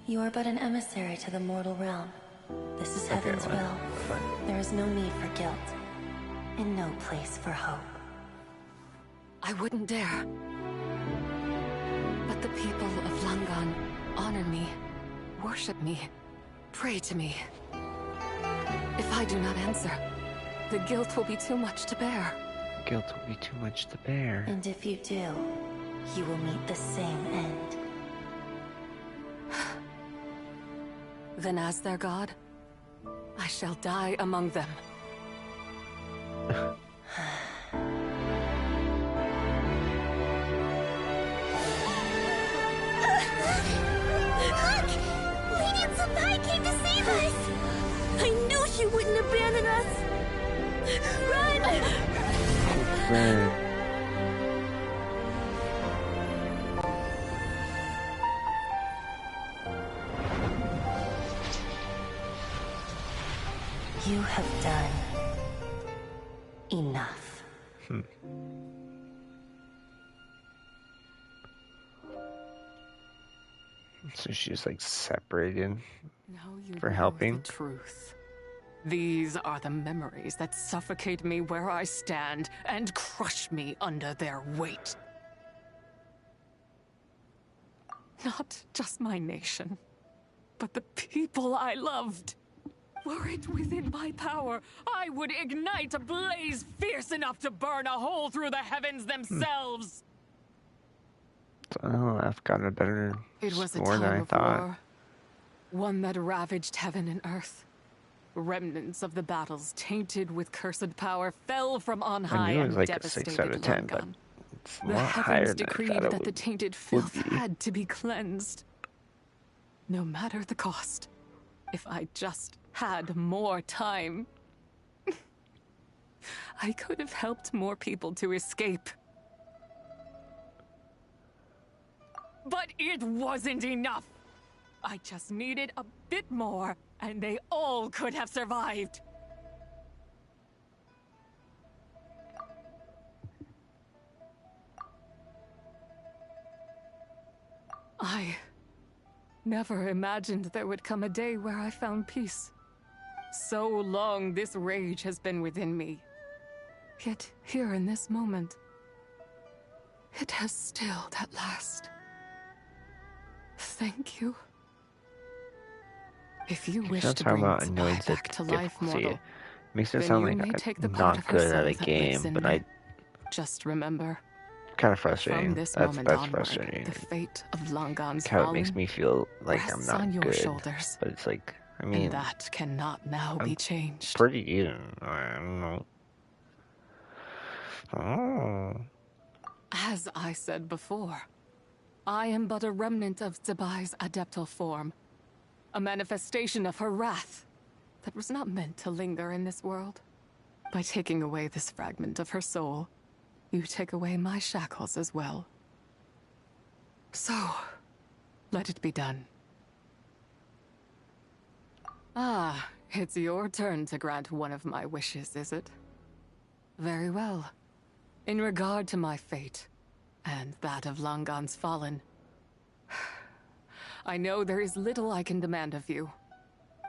You are but an emissary to the mortal realm. This is Heaven's will. There is no need for guilt, and no place for hope. I wouldn't dare. But the people of Langan honor me, worship me, pray to me. If I do not answer, the guilt will be too much to bear. Guilt will be too much to bear. And if you do, you will meet the same end. Then as their god, I shall die among them. Look! Lady Tsubai came to save us! I knew she wouldn't abandon us. Run! Run. You have done enough. So she's like separated Now you for know helping. the truth. These are the memories that suffocate me where I stand and crush me under their weight. Not just my nation, but the people I loved. Were it within my power, I would ignite a blaze fierce enough to burn a hole through the heavens themselves. Oh, I've got a better It was a score than time I of thought. war, one that ravaged heaven and earth. Remnants of the battles, tainted with cursed power, fell from on high I knew it was and like a devastated 6 out of 10, but London. it's a The lot higher heavens than I decreed thought it that the tainted would filth be. had to be cleansed. No matter the cost, if I just had more time, I could have helped more people to escape. But it wasn't enough. I just needed a bit more, and they all could have survived. I never imagined there would come a day where I found peace. So long this rage has been within me. Yet here in this moment, it has stilled at last. Thank you. If you wish to bring about Spy annoyed back to life, difficulty. mortal, Makes it then sound you like may I'm take the part of not her good at soul a that lives game, in but me. Just remember, kind of from frustrating. this That's moment onward, frustrating. the fate of Langan's Kind of fallen makes me feel like I'm rests not on your good. shoulders. But it's like, I mean, And that cannot now be changed. pretty even. I don't know. Oh. As I said before, I am but a remnant of Zebai's adeptal form. A manifestation of her wrath that was not meant to linger in this world. By taking away this fragment of her soul, you take away my shackles as well. So, let it be done. Ah, it's your turn to grant one of my wishes, is it? Very well. In regard to my fate, and that of Langan's fallen, I know there is little I can demand of you.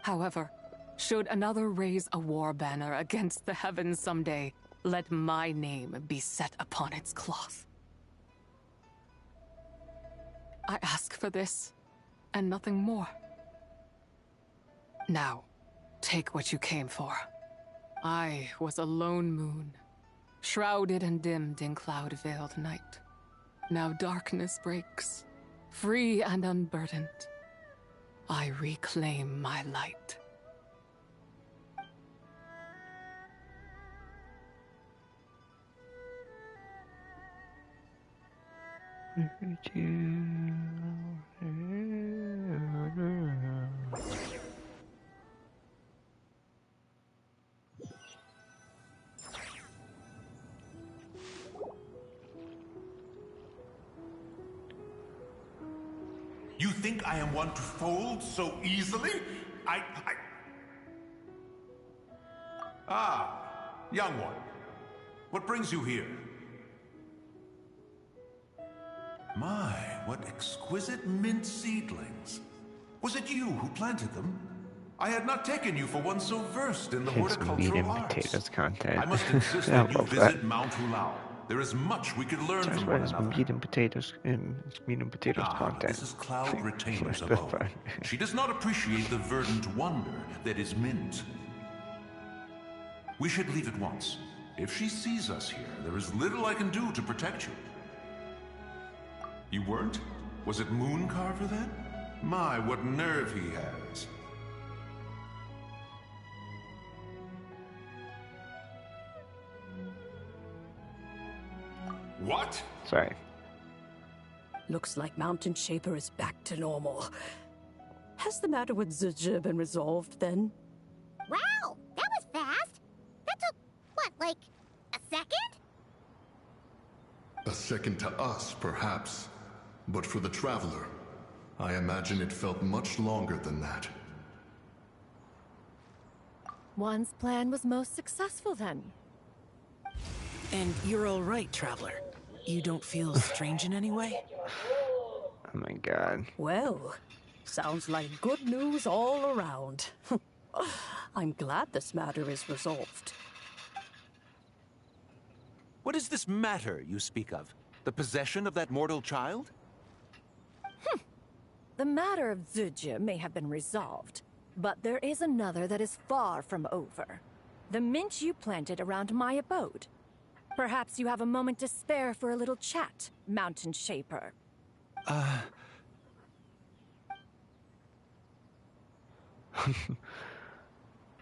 However, should another raise a war banner against the heavens someday, let my name be set upon its cloth. I ask for this, and nothing more. Now, take what you came for. I was a lone moon, shrouded and dimmed in cloud-veiled night. Now darkness breaks, free and unburdened. I reclaim my light. You think I am one to fold so easily? Ah, young one. What brings you here? My, what exquisite mint seedlings. Was it you who planted them? I had not taken you for one so versed in the It's meat horticultural and arts. potatoes content. I must insist Yeah, that you love visit that. Mount Hulao. There is much we could learn That's from why one it's another. meat and potatoes content. This is Cloud Retainer's That's abode. fine. She does not appreciate the verdant wonder that is mint. We should leave at once. If she sees us here, there is little I can do to protect you. You weren't? Was it Mooncarver then? My, what nerve he has. What? Sorry. Looks like Mountain Shaper is back to normal. Has the matter with Zizhi been resolved then? Wow, that was fast. That took, what, like a second? A second to us, perhaps. But for the Traveler, I imagine it felt much longer than that. One's plan was most successful then. And you're all right, Traveler. You don't feel strange in any way? Oh my god. Well, sounds like good news all around. I'm glad this matter is resolved. What is this matter you speak of? The possession of that mortal child? The matter of Soothe may have been resolved, but there is another that is far from over. The mint you planted around my abode. Perhaps you have a moment to spare for a little chat, Mountain Shaper.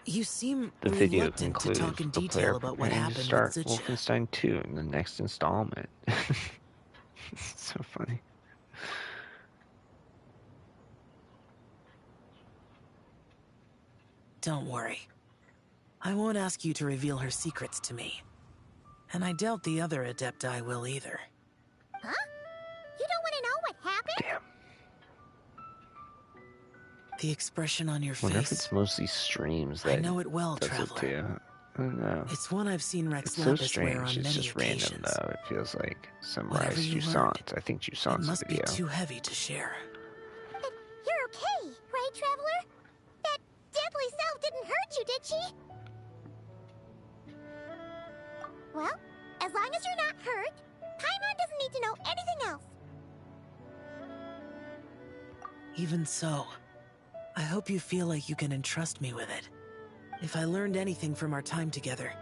You seem The video reluctant to concludes talk in the detail player about what preparing to happened start with Soothe. Wolfenstein 2 in the next installment. So funny. Don't worry. I won't ask you to reveal her secrets to me. And I doubt the other Adepti will either. Huh? You don't want to know what happened? Damn. The expression on your I wonder if face. it's mostly streams that I know it well, does Traveler. it too. I don't know. It's one I've seen Rex It's so Lapis wear on strange. It's many just occasions. random though. It feels like Whatever Sunrise you Jusant. I think It Jusant's must video. be too heavy to share. You're okay, right, Traveler? That deadly self didn't hurt you, did she? Well, as long as you're not hurt, Paimon doesn't need to know anything else. Even so, I hope you feel like you can entrust me with it. If I learned anything from our time together,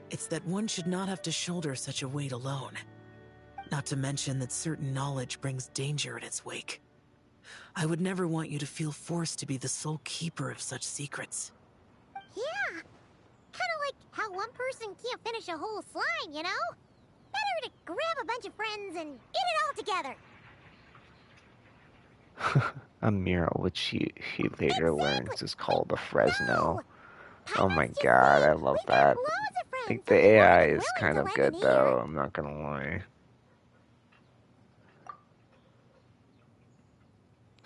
it's that one should not have to shoulder such a weight alone. Not to mention that certain knowledge brings danger in its wake. I would never want you to feel forced to be the sole keeper of such secrets. Yeah. Kind of like how one person can't finish a whole slime, you know? Better to grab a bunch of friends and eat it all together. A mural, which he later learns is called a Fresno. Oh my god, I love that. I think the AI is kind of good though, I'm not gonna lie.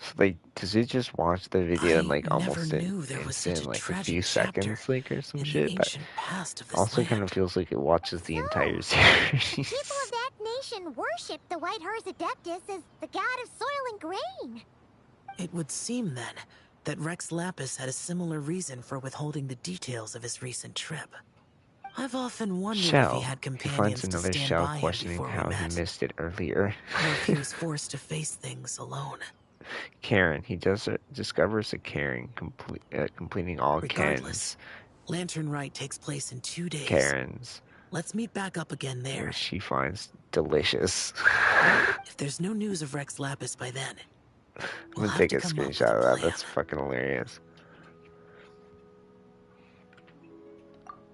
So like, does it just watch the video in like almost an instant, like a few seconds, like or some shit? That also kind of feels like it watches the entire series. People of that nation worship the White Horse Adeptus as the god of soil and grain. It would seem, then, that Rex Lapis had a similar reason for withholding the details of his recent trip. I've often wondered if Shell. he had He companions finds another to stand Shell by him questioning before how we he met, missed it earlier. or if he was forced to face things alone. Karen. He discovers a Karen, completing all Regardless, Lantern Rite takes place in 2 days. Karens. Let's meet back up again there. Which she finds delicious. If there's no news of Rex Lapis by then, I'm gonna take a screenshot of that. That's fucking hilarious.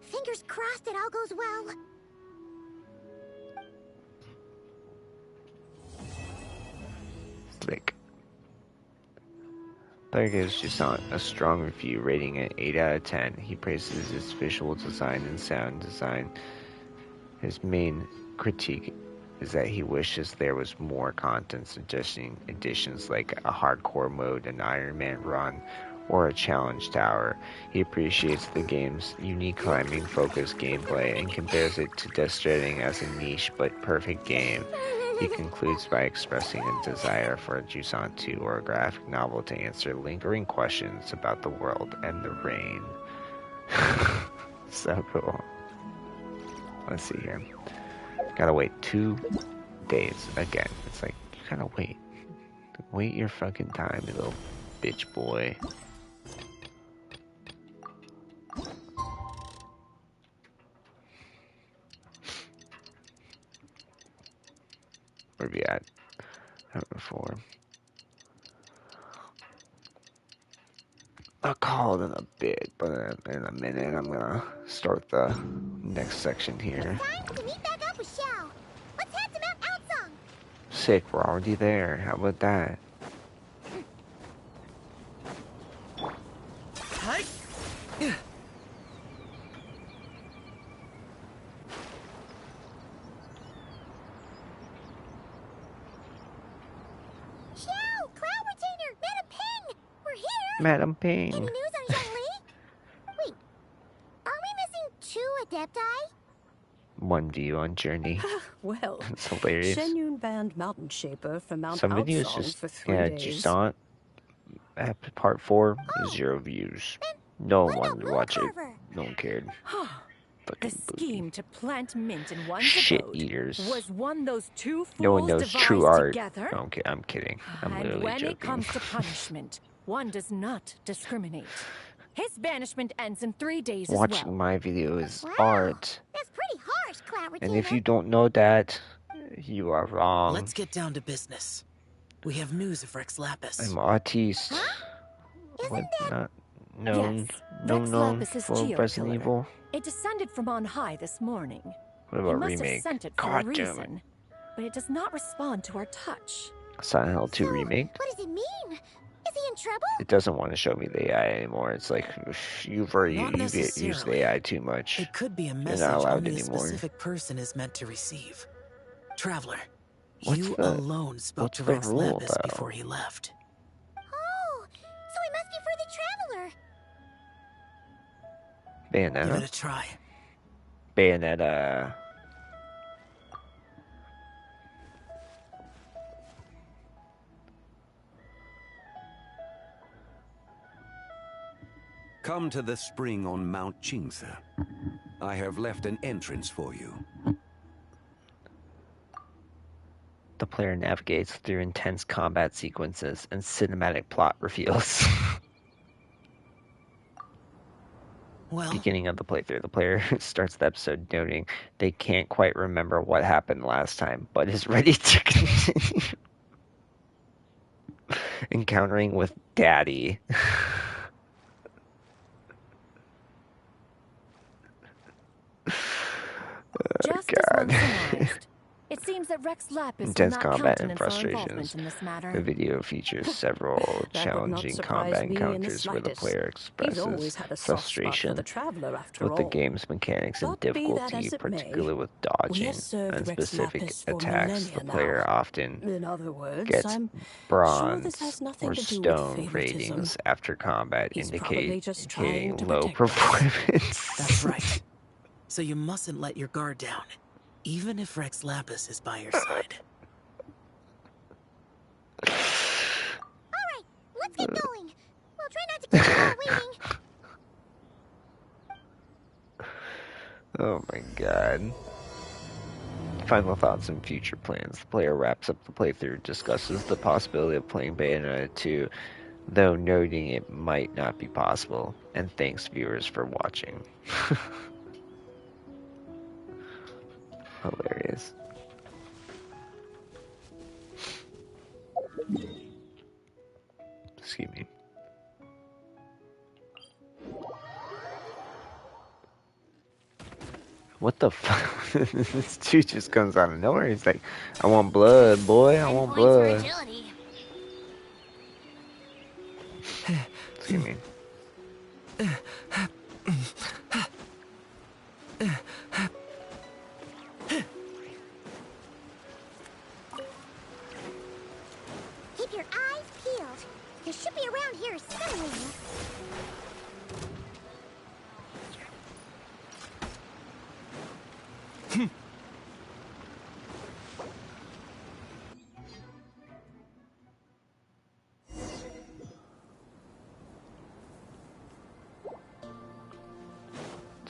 Fingers crossed it all goes well. Slick. There gives Jusant a strong review, rating it 8 out of 10. He praises its visual design and sound design. His main critique is that he wishes there was more content, suggesting additions like a hardcore mode, an Iron Man run, or a challenge tower. He appreciates the game's unique climbing-focused gameplay and compares it to Death Stranding as a niche but perfect game. He concludes by expressing a desire for a Jusant 2 or a graphic novel to answer lingering questions about the world and the rain. So cool. Let's see here. Gotta wait 2 days again. It's like, you gotta wait. Wait your fucking time, you little bitch boy. Where we at? Number 4. I'll call it in a bit, but in a minute I'm gonna start the next section here. Time to meet back up with Xiao. Let's head to Mount Outsong. Sick, we're already there. How about that? Hi. Xiao, Cloud Retainer, Madam Ping! We're here! Madam Ping! Any news on Zhongli? Wait, one view on Journey. Well, It's hilarious. Shenyun banned Mountain Shaper from Mount Some videos Outsong just for 3 days. Jusant at part 4, 0 views. No one wanted to watch it. No one cared. The scheme to plant mint in one's Shit abode eaters. was one those two fools No one knows devised true art. together. No, I'm kidding. I'm And literally when joking. it comes to punishment, one does not discriminate. His banishment ends in 3 days as Watching well. my video is art. That's pretty harsh, Cloud Retainer. And if you don't know that, you are wrong. Let's get down to business. We have news of Rex Lapis. I'm autiste. What? Not known. Yes, No Rex known Lapis' for Resident geokiller. Evil. It descended from on high this morning. What It about must remake? have sent it for God a damn it. reason, but it does not respond to our touch. Silent Hill 2 remake. What does it mean? Is he in trouble? It doesn't want to show me the AI anymore. It's like you've already Not used necessarily. the AI too much. It could be a You're message not allowed only a anymore. specific person is meant to receive. Traveler, What's you the- alone spoke what's to the Rex rule, Lapis though? before he left. Oh, so he must be for the Traveler. Give Bayonetta. it a try. Bayonetta. Come to the spring on Mount Qingse. I have left an entrance for you. The player navigates through intense combat sequences and cinematic plot reveals. Well, Beginning of the playthrough, the player starts the episode noting they can't quite remember what happened last time, but is ready to continue. Encountering with Daddy. Just as one surmised, it seems that Rex Lapis Intense will not combat and countenance our involvement frustrations. in this matter. The video features several That would not challenging surprise combat me in the encounters where the slightest. player He's always expresses had a soft spot for frustration the Traveler, after with the all. game's mechanics and But be that difficulty, as it may, particularly with we dodging have served and Rex specific Lapis for attacks. The millennia player now. often In other words, gets I'm sure bronze this has nothing or to do with stone favoritism. ratings after combat, He's probably just indicating trying to low protect us. performance. that's right. So you mustn't let your guard down, even if Rex Lapis is by your side. Alright, let's get going. We'll try not to keep you all waiting. Oh my god. Final thoughts and future plans. The player wraps up the playthrough, discusses the possibility of playing Bayonetta 2, though noting it might not be possible, and thanks viewers for watching. Hilarious. Excuse me. What the fuck? This dude just comes out of nowhere. He's like, I want blood, boy. I want blood. Excuse me. Keep your eyes peeled. They should be around here somewhere.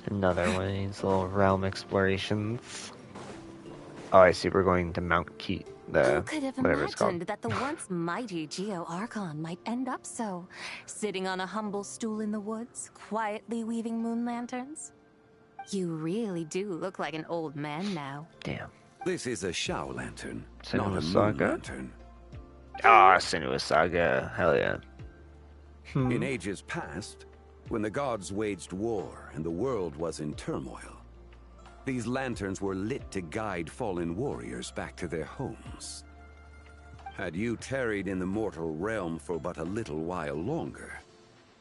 Another one of these little realm explorations. Oh, I see. We're going to Mount Keat. Who could have Whatever it's called. imagined that the once mighty Geo Archon might end up so? Sitting on a humble stool in the woods, quietly weaving moon lanterns? You really do look like an old man now. Damn. This is a Shao lantern, Senua not a moon Saga? lantern. Ah, Senua Saga. Hell yeah. In ages past, when the gods waged war and the world was in turmoil, these lanterns were lit to guide fallen warriors back to their homes. Had you tarried in the mortal realm for but a little while longer,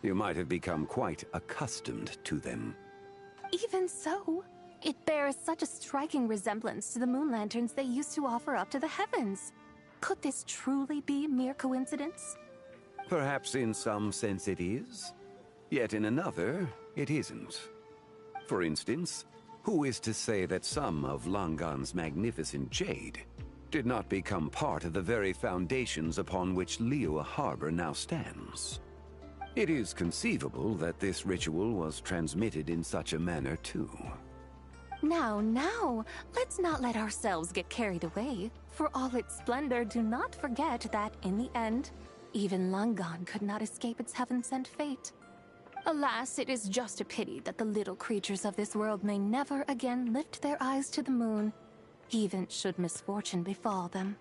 you might have become quite accustomed to them. Even so, it bears such a striking resemblance to the moon lanterns they used to offer up to the heavens. Could this truly be mere coincidence? Perhaps in some sense it is, yet in another, it isn't. For instance, Who is to say that some of Langan's magnificent jade did not become part of the very foundations upon which Liyue Harbor now stands? It is conceivable that this ritual was transmitted in such a manner too. Now, let's not let ourselves get carried away. For all its splendor, do not forget that, in the end, even Langan could not escape its heaven-sent fate. Alas, it is just a pity that the little creatures of this world may never again lift their eyes to the moon, even should misfortune befall them.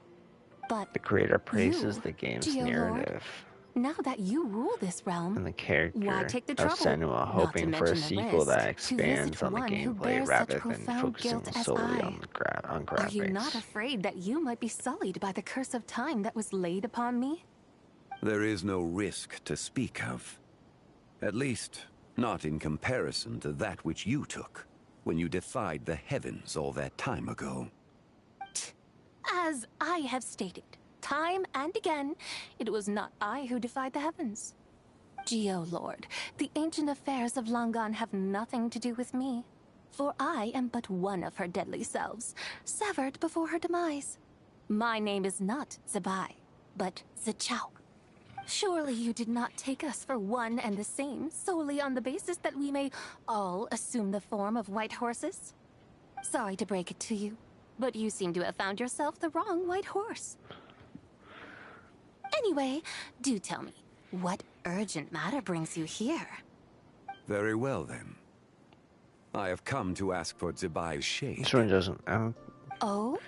But the creator praises the game's Geo narrative. Lord, now that you rule this realm, And the character why take the of trouble, Senua, hoping for a sequel that expands on the gameplay rather than focusing solely on graphics. Are you not afraid that you might be sullied by the curse of time that was laid upon me? There is no risk to speak of. At least, not in comparison to that which you took when you defied the heavens all that time ago. As I have stated, time and again, it was not I who defied the heavens. Geo Lord, the ancient affairs of Langan have nothing to do with me, for I am but one of her deadly selves, severed before her demise. My name is not Zebai, but Zichao. Surely you did not take us for one and the same, solely on the basis that we may all assume the form of white horses? Sorry to break it to you, but you seem to have found yourself the wrong white horse. Anyway, do tell me, what urgent matter brings you here? Very well, then. I have come to ask for Zebai's shade. This one doesn't. Oh?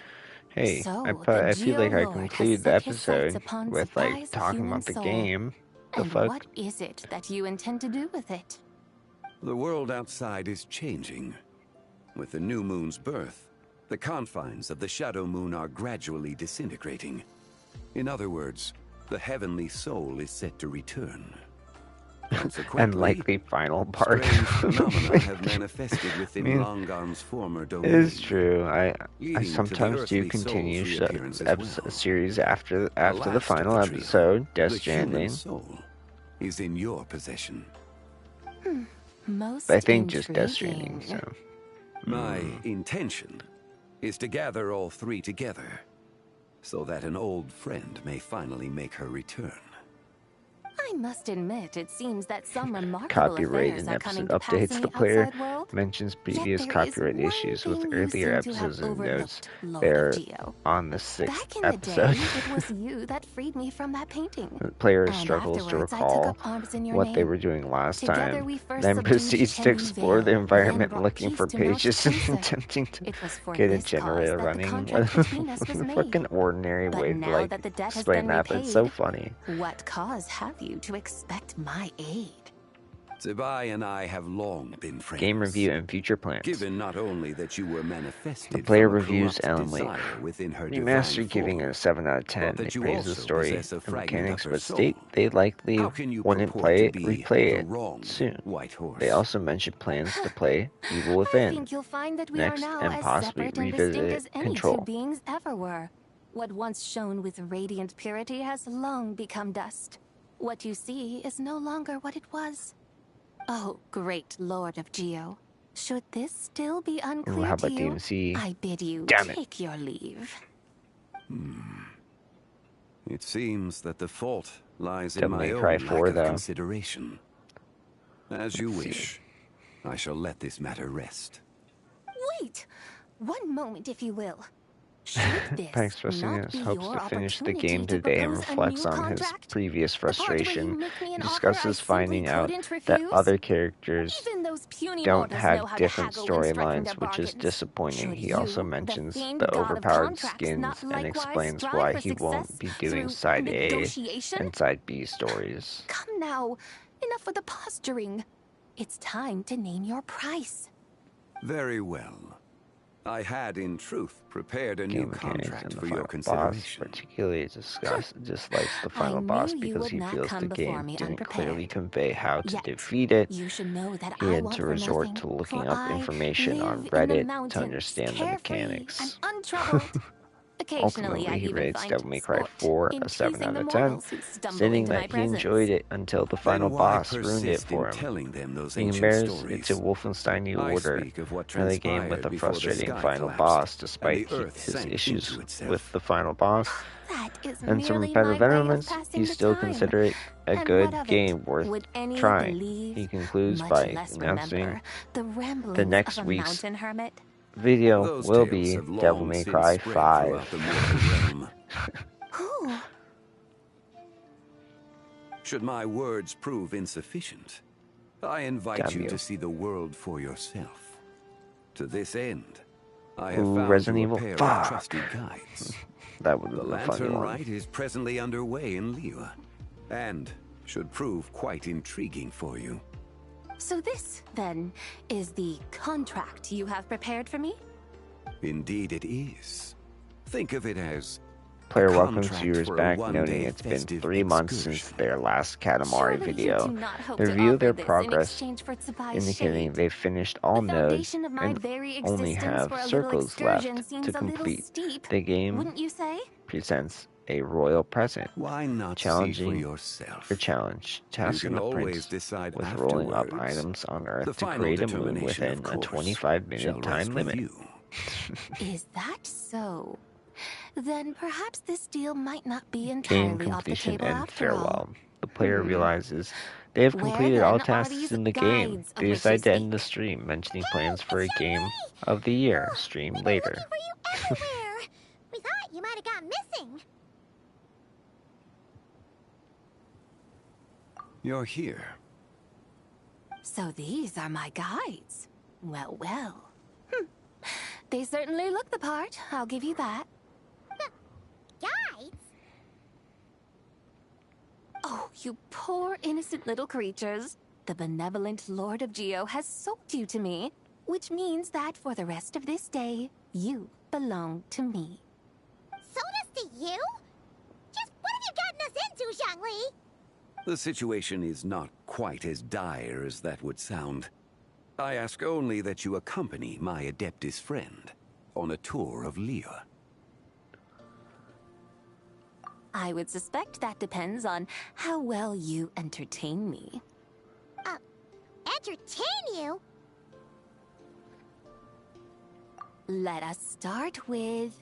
Hey, So, I feel like I Geolord conclude has the set his sights episode upon with like Zebai's talking human about the soul. game. The And fuck? what is it that you intend to do with it? The world outside is changing. With the new moon's birth, the confines of the shadow moon are gradually disintegrating. In other words, the heavenly soul is set to return. And likely final part. Strange phenomena have manifested within Langan's former domain. It is true. I leading to the sometimes do earthly continue soul's reappearance as well. series after The the last final of the trio, episode, Death the human Stranding. soul, is in your possession. Most I think just Death Stranding. So My intention is to gather all three together, so that an old friend may finally make her return. I must admit, it seems that some remarkable copyright affairs and are coming episode to pass in updates. the The player outside world. mentions Yet previous there is copyright one issues with thing you earlier seem to have episodes and notes. overlooked, Lord They're of Geo. on the 6th Back in the episode. day, it was you that freed me from that painting. The player And struggles to afterwards, I took recall up arms in your what they name. were doing last Together time, we first then subdued proceeds to Chenyu explore the Vale, environment then looking brought for peace to Mount pages and Spencer. attempting to It was for get a this cause generator that the running. contract between us was made. Fucking ordinary But way to now like that the debt has explain been that, but it's so repaid, funny. what cause have you to expect my aid? Zebai and I have long been friends. Game review and future plans. Given not only that you were manifested The player from a reviews corrupt Alan Wake. desire within her Remastered divine giving it form, a 7 out of 10. but They that you praise the also story possess a and fragment mechanics, of her but soul. state they likely How can you wouldn't purport to replay the it wrong soon. White Horse? They also mentioned plans to play Evil I Within think you'll find that we next are now and as possibly separate and distinct revisit as any Control. two beings ever were. What once shone with radiant purity has long become dust. What you see is no longer what it was. Oh, great Lord of Geo. Should this still be unclear Ooh, how about to you, DMC? I bid you Damn it. take your leave. It seems that the fault lies in Devil my May own Cry lack 4, of though. consideration. As you wish. I shall let this matter rest. Wait! One moment, if you will. Should this Thanks for seeing not us. be Hopes your to finish the opportunity game to today and propose a reflects new on his contract? previous The part where you frustration. make me He an offer I discusses simply finding out couldn't that refuse? other characters Even those puny don't mortals know have how to different haggle when striking storylines, their which is bargains. disappointing. Should He also you, mentions famed the god of overpowered contracts, skins not and likewise explains strive why for he won't success be doing through side A negotiation? and side B stories. Come now, enough with the posturing. It's time to name your price. Very well. I had, in truth, prepared a new Game mechanics contract and the for your final boss, consideration. particularly dislikes the final knew boss you because would he not feels come the before game me didn't unprepared. clearly convey how to Yet, defeat it. you should know that He I had want to for resort nothing, to looking for up I information on live in the Reddit to mountains, understand the carefree mechanics. and untroubled. Occasionally, I Ultimately, he even rates find Devil May Cry sport 4 in a 7 teasing out the of 10, mortals who stumble stating into my that he presence. enjoyed it until the final Then why boss ruined it persist for in him. telling them those He ancient compares it stories? to Wolfenstein New I Order, speak of what another game with transpired a before the frustrating sky final collapsed boss and despite the earth his sank issues into with itself. the final boss. That is And some merely repetitive my way of elements, passing he the still time. consider it a And good what of game it? worth Would any trying. believe, He concludes much by less announcing remember, the the ramblings next of a week's mountain hermit? video Those will tales be have long Devil May since Cry spread 5. throughout the mortal realm. Who? Should my words prove insufficient, I invite Damn you you. to see the world for yourself. To this end, I have Ooh, found Resident you a Evil. pair Fuck. of trusted guides. That would The have been a funny Lantern one. Rite is presently underway in Liyue, and should prove quite intriguing for you. So this, then, is the contract you have prepared for me? Indeed it is. Think of it as Player a welcomes contract viewers for a back, one-day noting it's been festive 3 months excursion. since their last Katamari Surely video. you do not hope They to review offer their this in progress, exchange for Tsubai's indicating shade. they've finished all The nodes foundation of my and very only existence have for a little circles left excursion to seems a little complete. steep, The game wouldn't you say? presents a royal present. Why not challenging see for yourself? for challenge, You tasking can the always prince decide with rolling up afterwards. items on Earth The to final create a moon determination, within of a course, 25-minute shall time rest with limit. you. Is that so? Then perhaps this deal might not be Game entirely off the completion table and after all. farewell. The player realizes they have Where completed then all are tasks these in the game. guides of They which decide you to end the stream, mentioning plans for a game of the year stream later. Everywhere! We thought you might have gone missing. You're here. So these are my guides. Well, well. They certainly look the part, I'll give you that. Guides? Oh, you poor innocent little creatures. The benevolent Lord of Geo has sold you to me, which means that for the rest of this day, you belong to me. Sold us to you? Just what have you gotten us into, Zhongli? The situation is not quite as dire as that would sound. I ask only that you accompany my Adeptus friend on a tour of Liyue. I would suspect that depends on how well you entertain me. Entertain you? Let us start with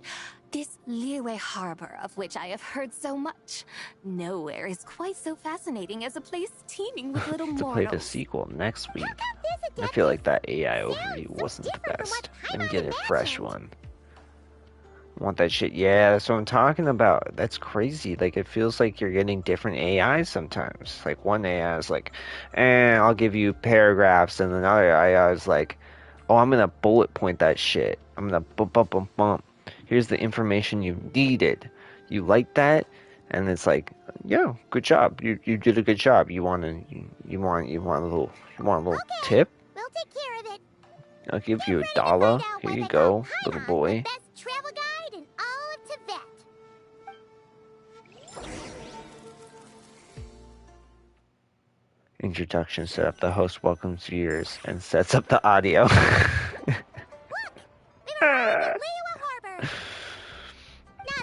this Liyue harbor of which I have heard so much. Nowhere is quite so fascinating as a place teeming with little To mortals. play the sequel next week. I feel like that AI overview wasn't the best. And get a fresh one. Want that shit? Yeah, that's what I'm talking about. That's crazy. Like, it feels like you're getting different AIs sometimes. Like, one AI is like, I'll give you paragraphs, and another AI is like, oh, I'm gonna bullet point that shit. I'm gonna bump. Here's the information you needed. You like that? And it's like, yeah, good job. You did a good job. You want a little tip? We'll take care of it. I'll give you $1. Here you go, little boy. Best travel guide in all of Tibet. Introduction setup. The host welcomes viewers and sets up the audio.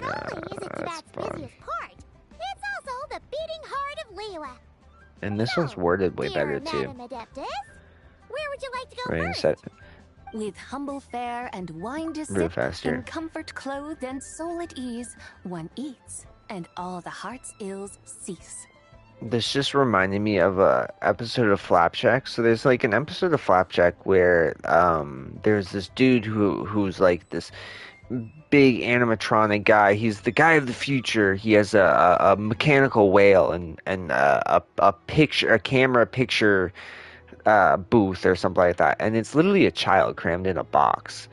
Not only is it Tibet's busiest port, it's also the beating heart of Liyue. And this one's worded way better too. Madam Adeptus, where would you like to go Right, first? set With humble fare and wine to Real sip, faster. in comfort clothed and soul at ease, one eats, and all the heart's ills cease. This just reminded me of a episode of Flapjack. So there's like an episode of Flapjack where there's this dude who's like this big animatronic guy. He's the guy of the future. He has a mechanical whale and a camera picture booth or something like that. And it's literally a child crammed in a box.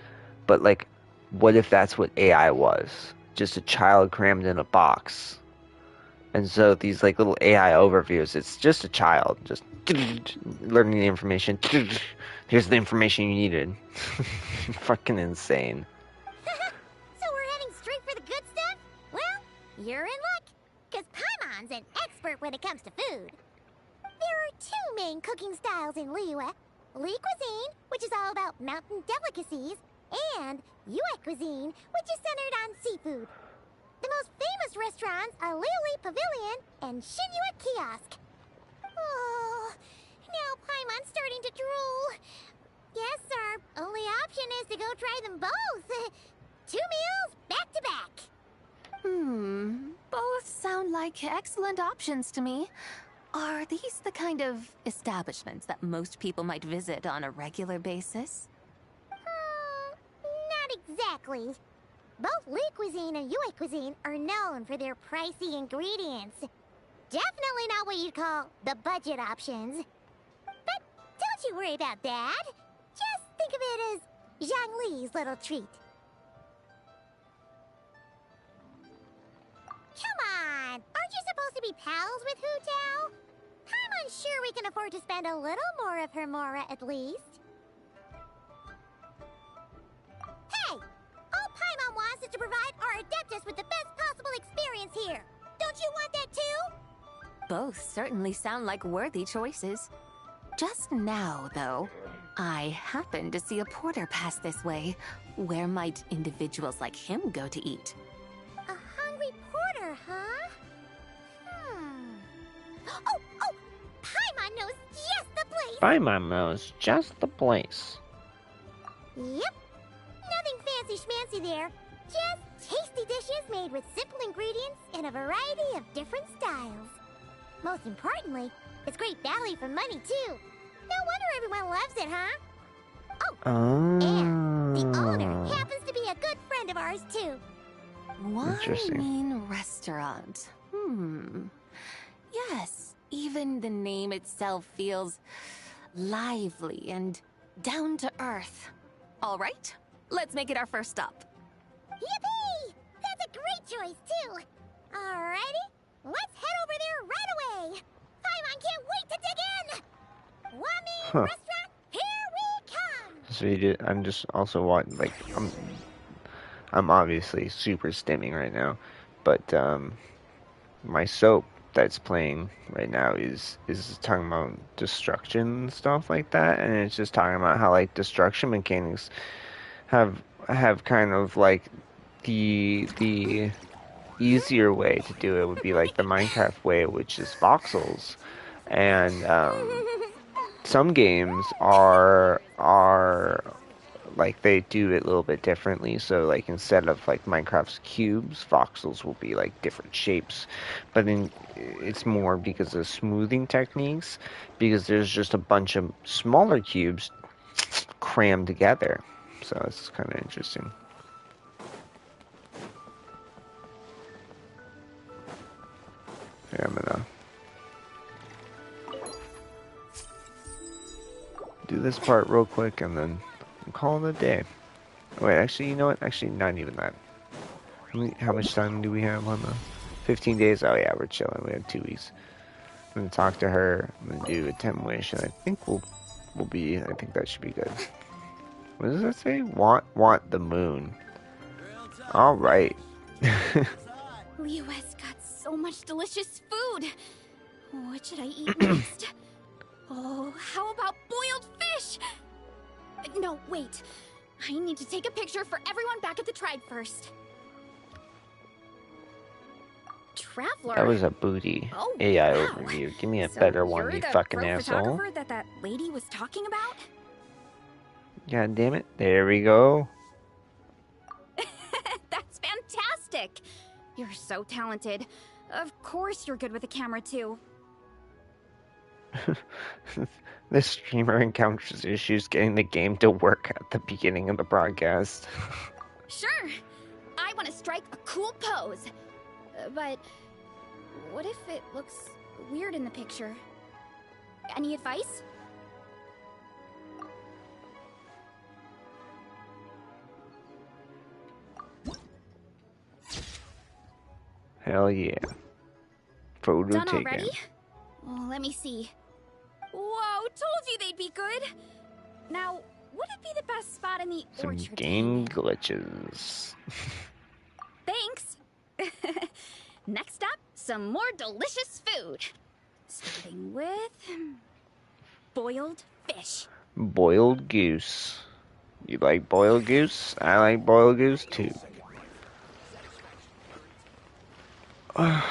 But like, what if that's what AI was? Just a child crammed in a box. And so these like little AI overviews, it's just a child just learning the information. Here's the information you needed. Fucking insane. So we're heading straight for the good stuff? Well, you're in luck, because Paimon's an expert when it comes to food. There are two main cooking styles in Liyue. Lee cuisine, which is all about mountain delicacies, and Yue cuisine, which is centered on seafood. The most famous restaurants are Liuli Pavilion and Shinua Kiosk. Oh, now Paimon's starting to drool. Yes, our only option is to go try them both. 2 meals back to back. Both sound like excellent options to me. Are these the kind of establishments that most people might visit on a regular basis? Not exactly. Both Li cuisine and Yue cuisine are known for their pricey ingredients. Definitely not what you'd call the budget options. But don't you worry about that. Just think of it as Zhang Li's little treat. Come on! Aren't you supposed to be pals with Hu Tao? I'm unsure we can afford to spend a little more of her mora at least. Hey! All Paimon wants is to provide our Adeptus with the best possible experience here. Don't you want that too? Both certainly sound like worthy choices. Just now, though, I happened to see a porter pass this way. Where might individuals like him go to eat? A hungry porter, huh? Oh! Paimon knows just the place! Paimon knows just the place. Yep. Nothing fancy schmancy there. Just tasty dishes made with simple ingredients in a variety of different styles. Most importantly, it's great value for money, too. No wonder everyone loves it, huh? Oh, and the owner happens to be a good friend of ours, too. Wine restaurant. Yes, even the name itself feels lively and down to earth. All right, let's make it our first stop. Yippee! That's a great choice, too. Alrighty, let's head over there right away. Paimon can't wait to dig in. Wami restaurant, here we come. So I'm just also watching, like, I'm obviously super stimming right now, but my soap that's playing right now is talking about destruction and stuff like that, and it's just talking about how like destruction mechanics have kind of like the easier way to do it would be like the Minecraft way, which is voxels, and some games are like they do it a little bit differently. So like instead of like Minecraft's cubes, voxels will be like different shapes, but then it's more because of smoothing techniques, because there's just a bunch of smaller cubes crammed together. So it's kind of interesting. Yeah, I'm gonna do this part real quick and then call it a day. Wait, actually, you know what? Actually, not even that. How much time do we have on the 15 days? Oh yeah, we're chilling. We have 2 weeks. I'm gonna talk to her. I'm gonna do a 10 wish, and I think we'll be. I think that should be good. What does that say? Want the moon. All right. Liu has got so much delicious food. What should I eat next? Oh, how about boiled fish? No, wait. I need to take a picture for everyone back at the tribe first. Traveler? That was a booty. Oh, AI wow. overview. Give me a So better one, you're you the fucking pro asshole. photographer that lady was talking about? God damn it. There we go. That's fantastic. You're so talented. Of course you're good with a camera, too. The streamer encounters issues getting the game to work at the beginning of the broadcast. Sure. I want to strike a cool pose. But what if it looks weird in the picture? Any advice? Hell yeah. Photo Done taken. already? Well, let me see. Whoa, told you they'd be good. Now, would it be the best spot in the Some orchard? game glitches. Thanks. Next up, some more delicious food. Starting with boiled fish. Boiled goose. You like boiled goose? I like boiled goose too. Let's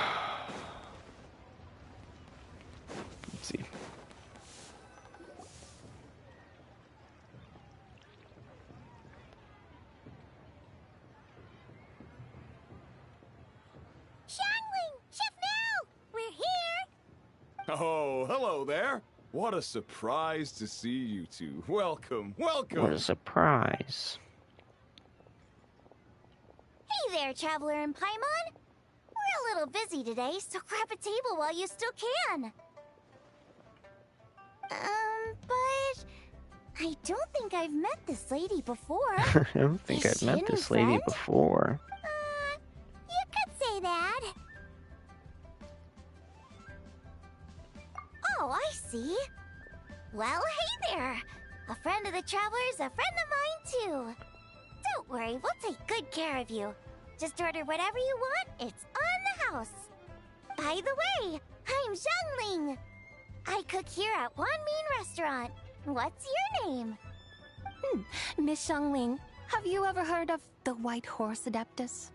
see. Xiangling! Chef Mel! We're here! Oh, hello there. What a surprise to see you two. Welcome, welcome. What a surprise. Hey there, Traveler and Paimon. We're a little busy today, so grab a table while you still can. But I don't think I've met this lady before. I don't think I've met this lady before. You could say that. Oh, I see. Well, hey there. A friend of the Traveler's a friend of mine, too. Don't worry, we'll take good care of you. Just order whatever you want, it's on the house. By the way, I'm Xiangling. I cook here at Wanmin Restaurant. What's your name? Miss Xiangling, have you ever heard of the White Horse Adeptus?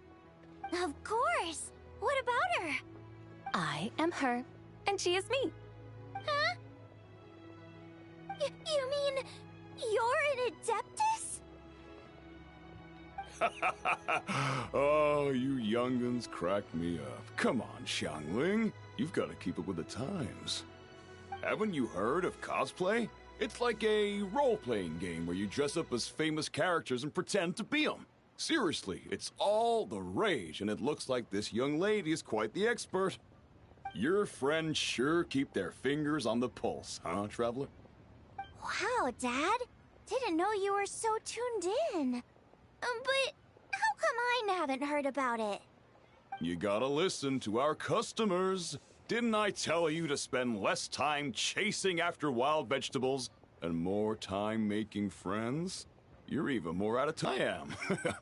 Of course. What about her? I am her, and she is me. Huh? You mean you're an Adeptus? Oh, you young'uns crack me up. Come on, Xiangling. You've got to keep up with the times. Haven't you heard of cosplay? It's like a role-playing game where you dress up as famous characters and pretend to be them. Seriously, it's all the rage, and it looks like this young lady is quite the expert. Your friends sure keep their fingers on the pulse, huh, Traveler? Wow, Dad. Didn't know you were so tuned in. But how come I haven't heard about it? You gotta listen to our customers. Didn't I tell you to spend less time chasing after wild vegetables and more time making friends? You're even more out of time I am. Hey,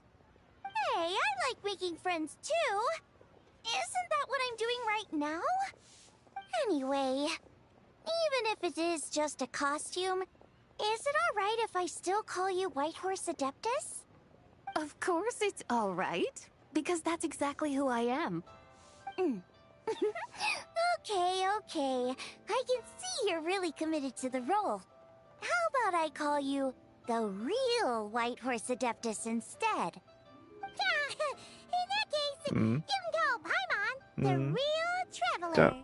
I like making friends too. Isn't that what I'm doing right now? Anyway, even if it is just a costume, is it alright if I still call you White Horse Adeptus? Of course it's all right, because that's exactly who I am. Okay. I can see you're really committed to the role. How about I call you the real White Horse Adeptus instead? In that case, you can call Paimon the real Traveler.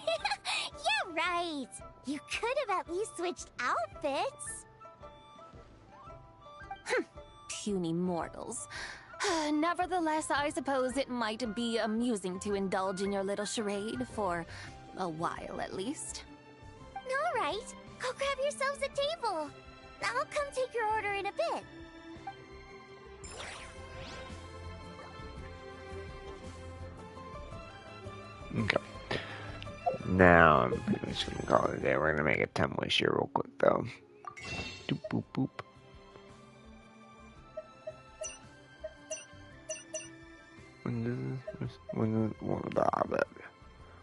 Yeah, right. You could have at least switched outfits. Puny mortals. Nevertheless, I suppose it might be amusing to indulge in your little charade for a while at least. All right, go grab yourselves a table. I'll come take your order in a bit. Okay. Now I'm pretty much gonna call it a day. We're gonna make a 10 wish here real quick though. Doop boop boop.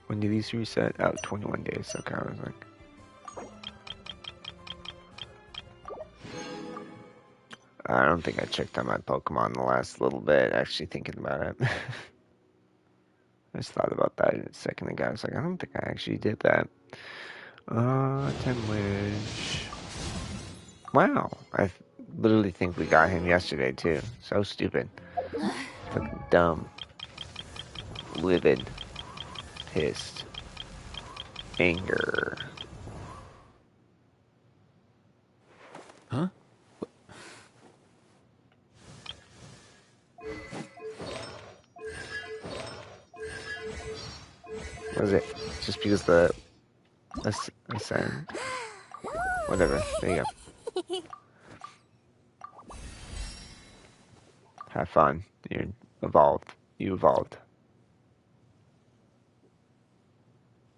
When do these reset? Oh, 21 days. Okay, I was like. I don't think I checked on my Pokemon the last little bit, actually thinking about it. I just thought about that a second ago. I was like, I don't think I actually did that. 10 wish. Wow. I literally think we got him yesterday, too. So stupid. Fucking dumb. Livid. Pissed. Anger. Huh? What is it? Just because the ascend. Whatever. There you go. Have fun. You're evolved. You evolved.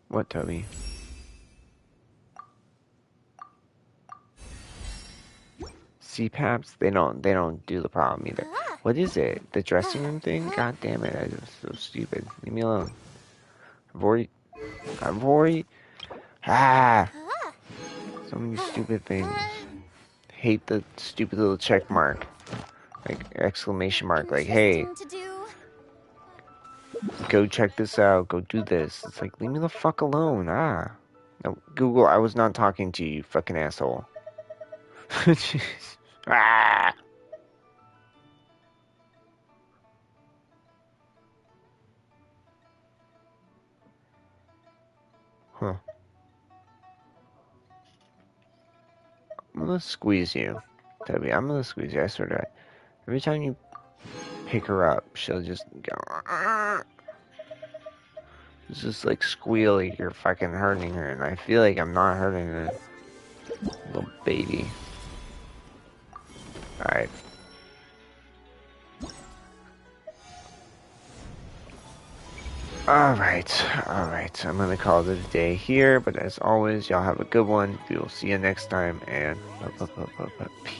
What, Toby? CPAPs? They don't do the problem either. What is it? The dressing room thing? God damn it! I'm so stupid. Leave me alone. I've already. So many stupid things. hate the stupid little check mark. Like, exclamation mark. Like, hey, go check this out. Go do this. It's like, leave me the fuck alone. Ah. No, Google, I was not talking to you, you fucking asshole. Jeez. Ah. Huh. I'm gonna squeeze you, Debbie. I'm gonna squeeze you, I swear to God. Every time you pick her up, she'll just go... It's just like squeal like you're fucking hurting her, and I feel like I'm not hurting her. Little baby. Alright. Alright. I'm gonna call it a day here, but as always, y'all have a good one. We will see you next time, and peace.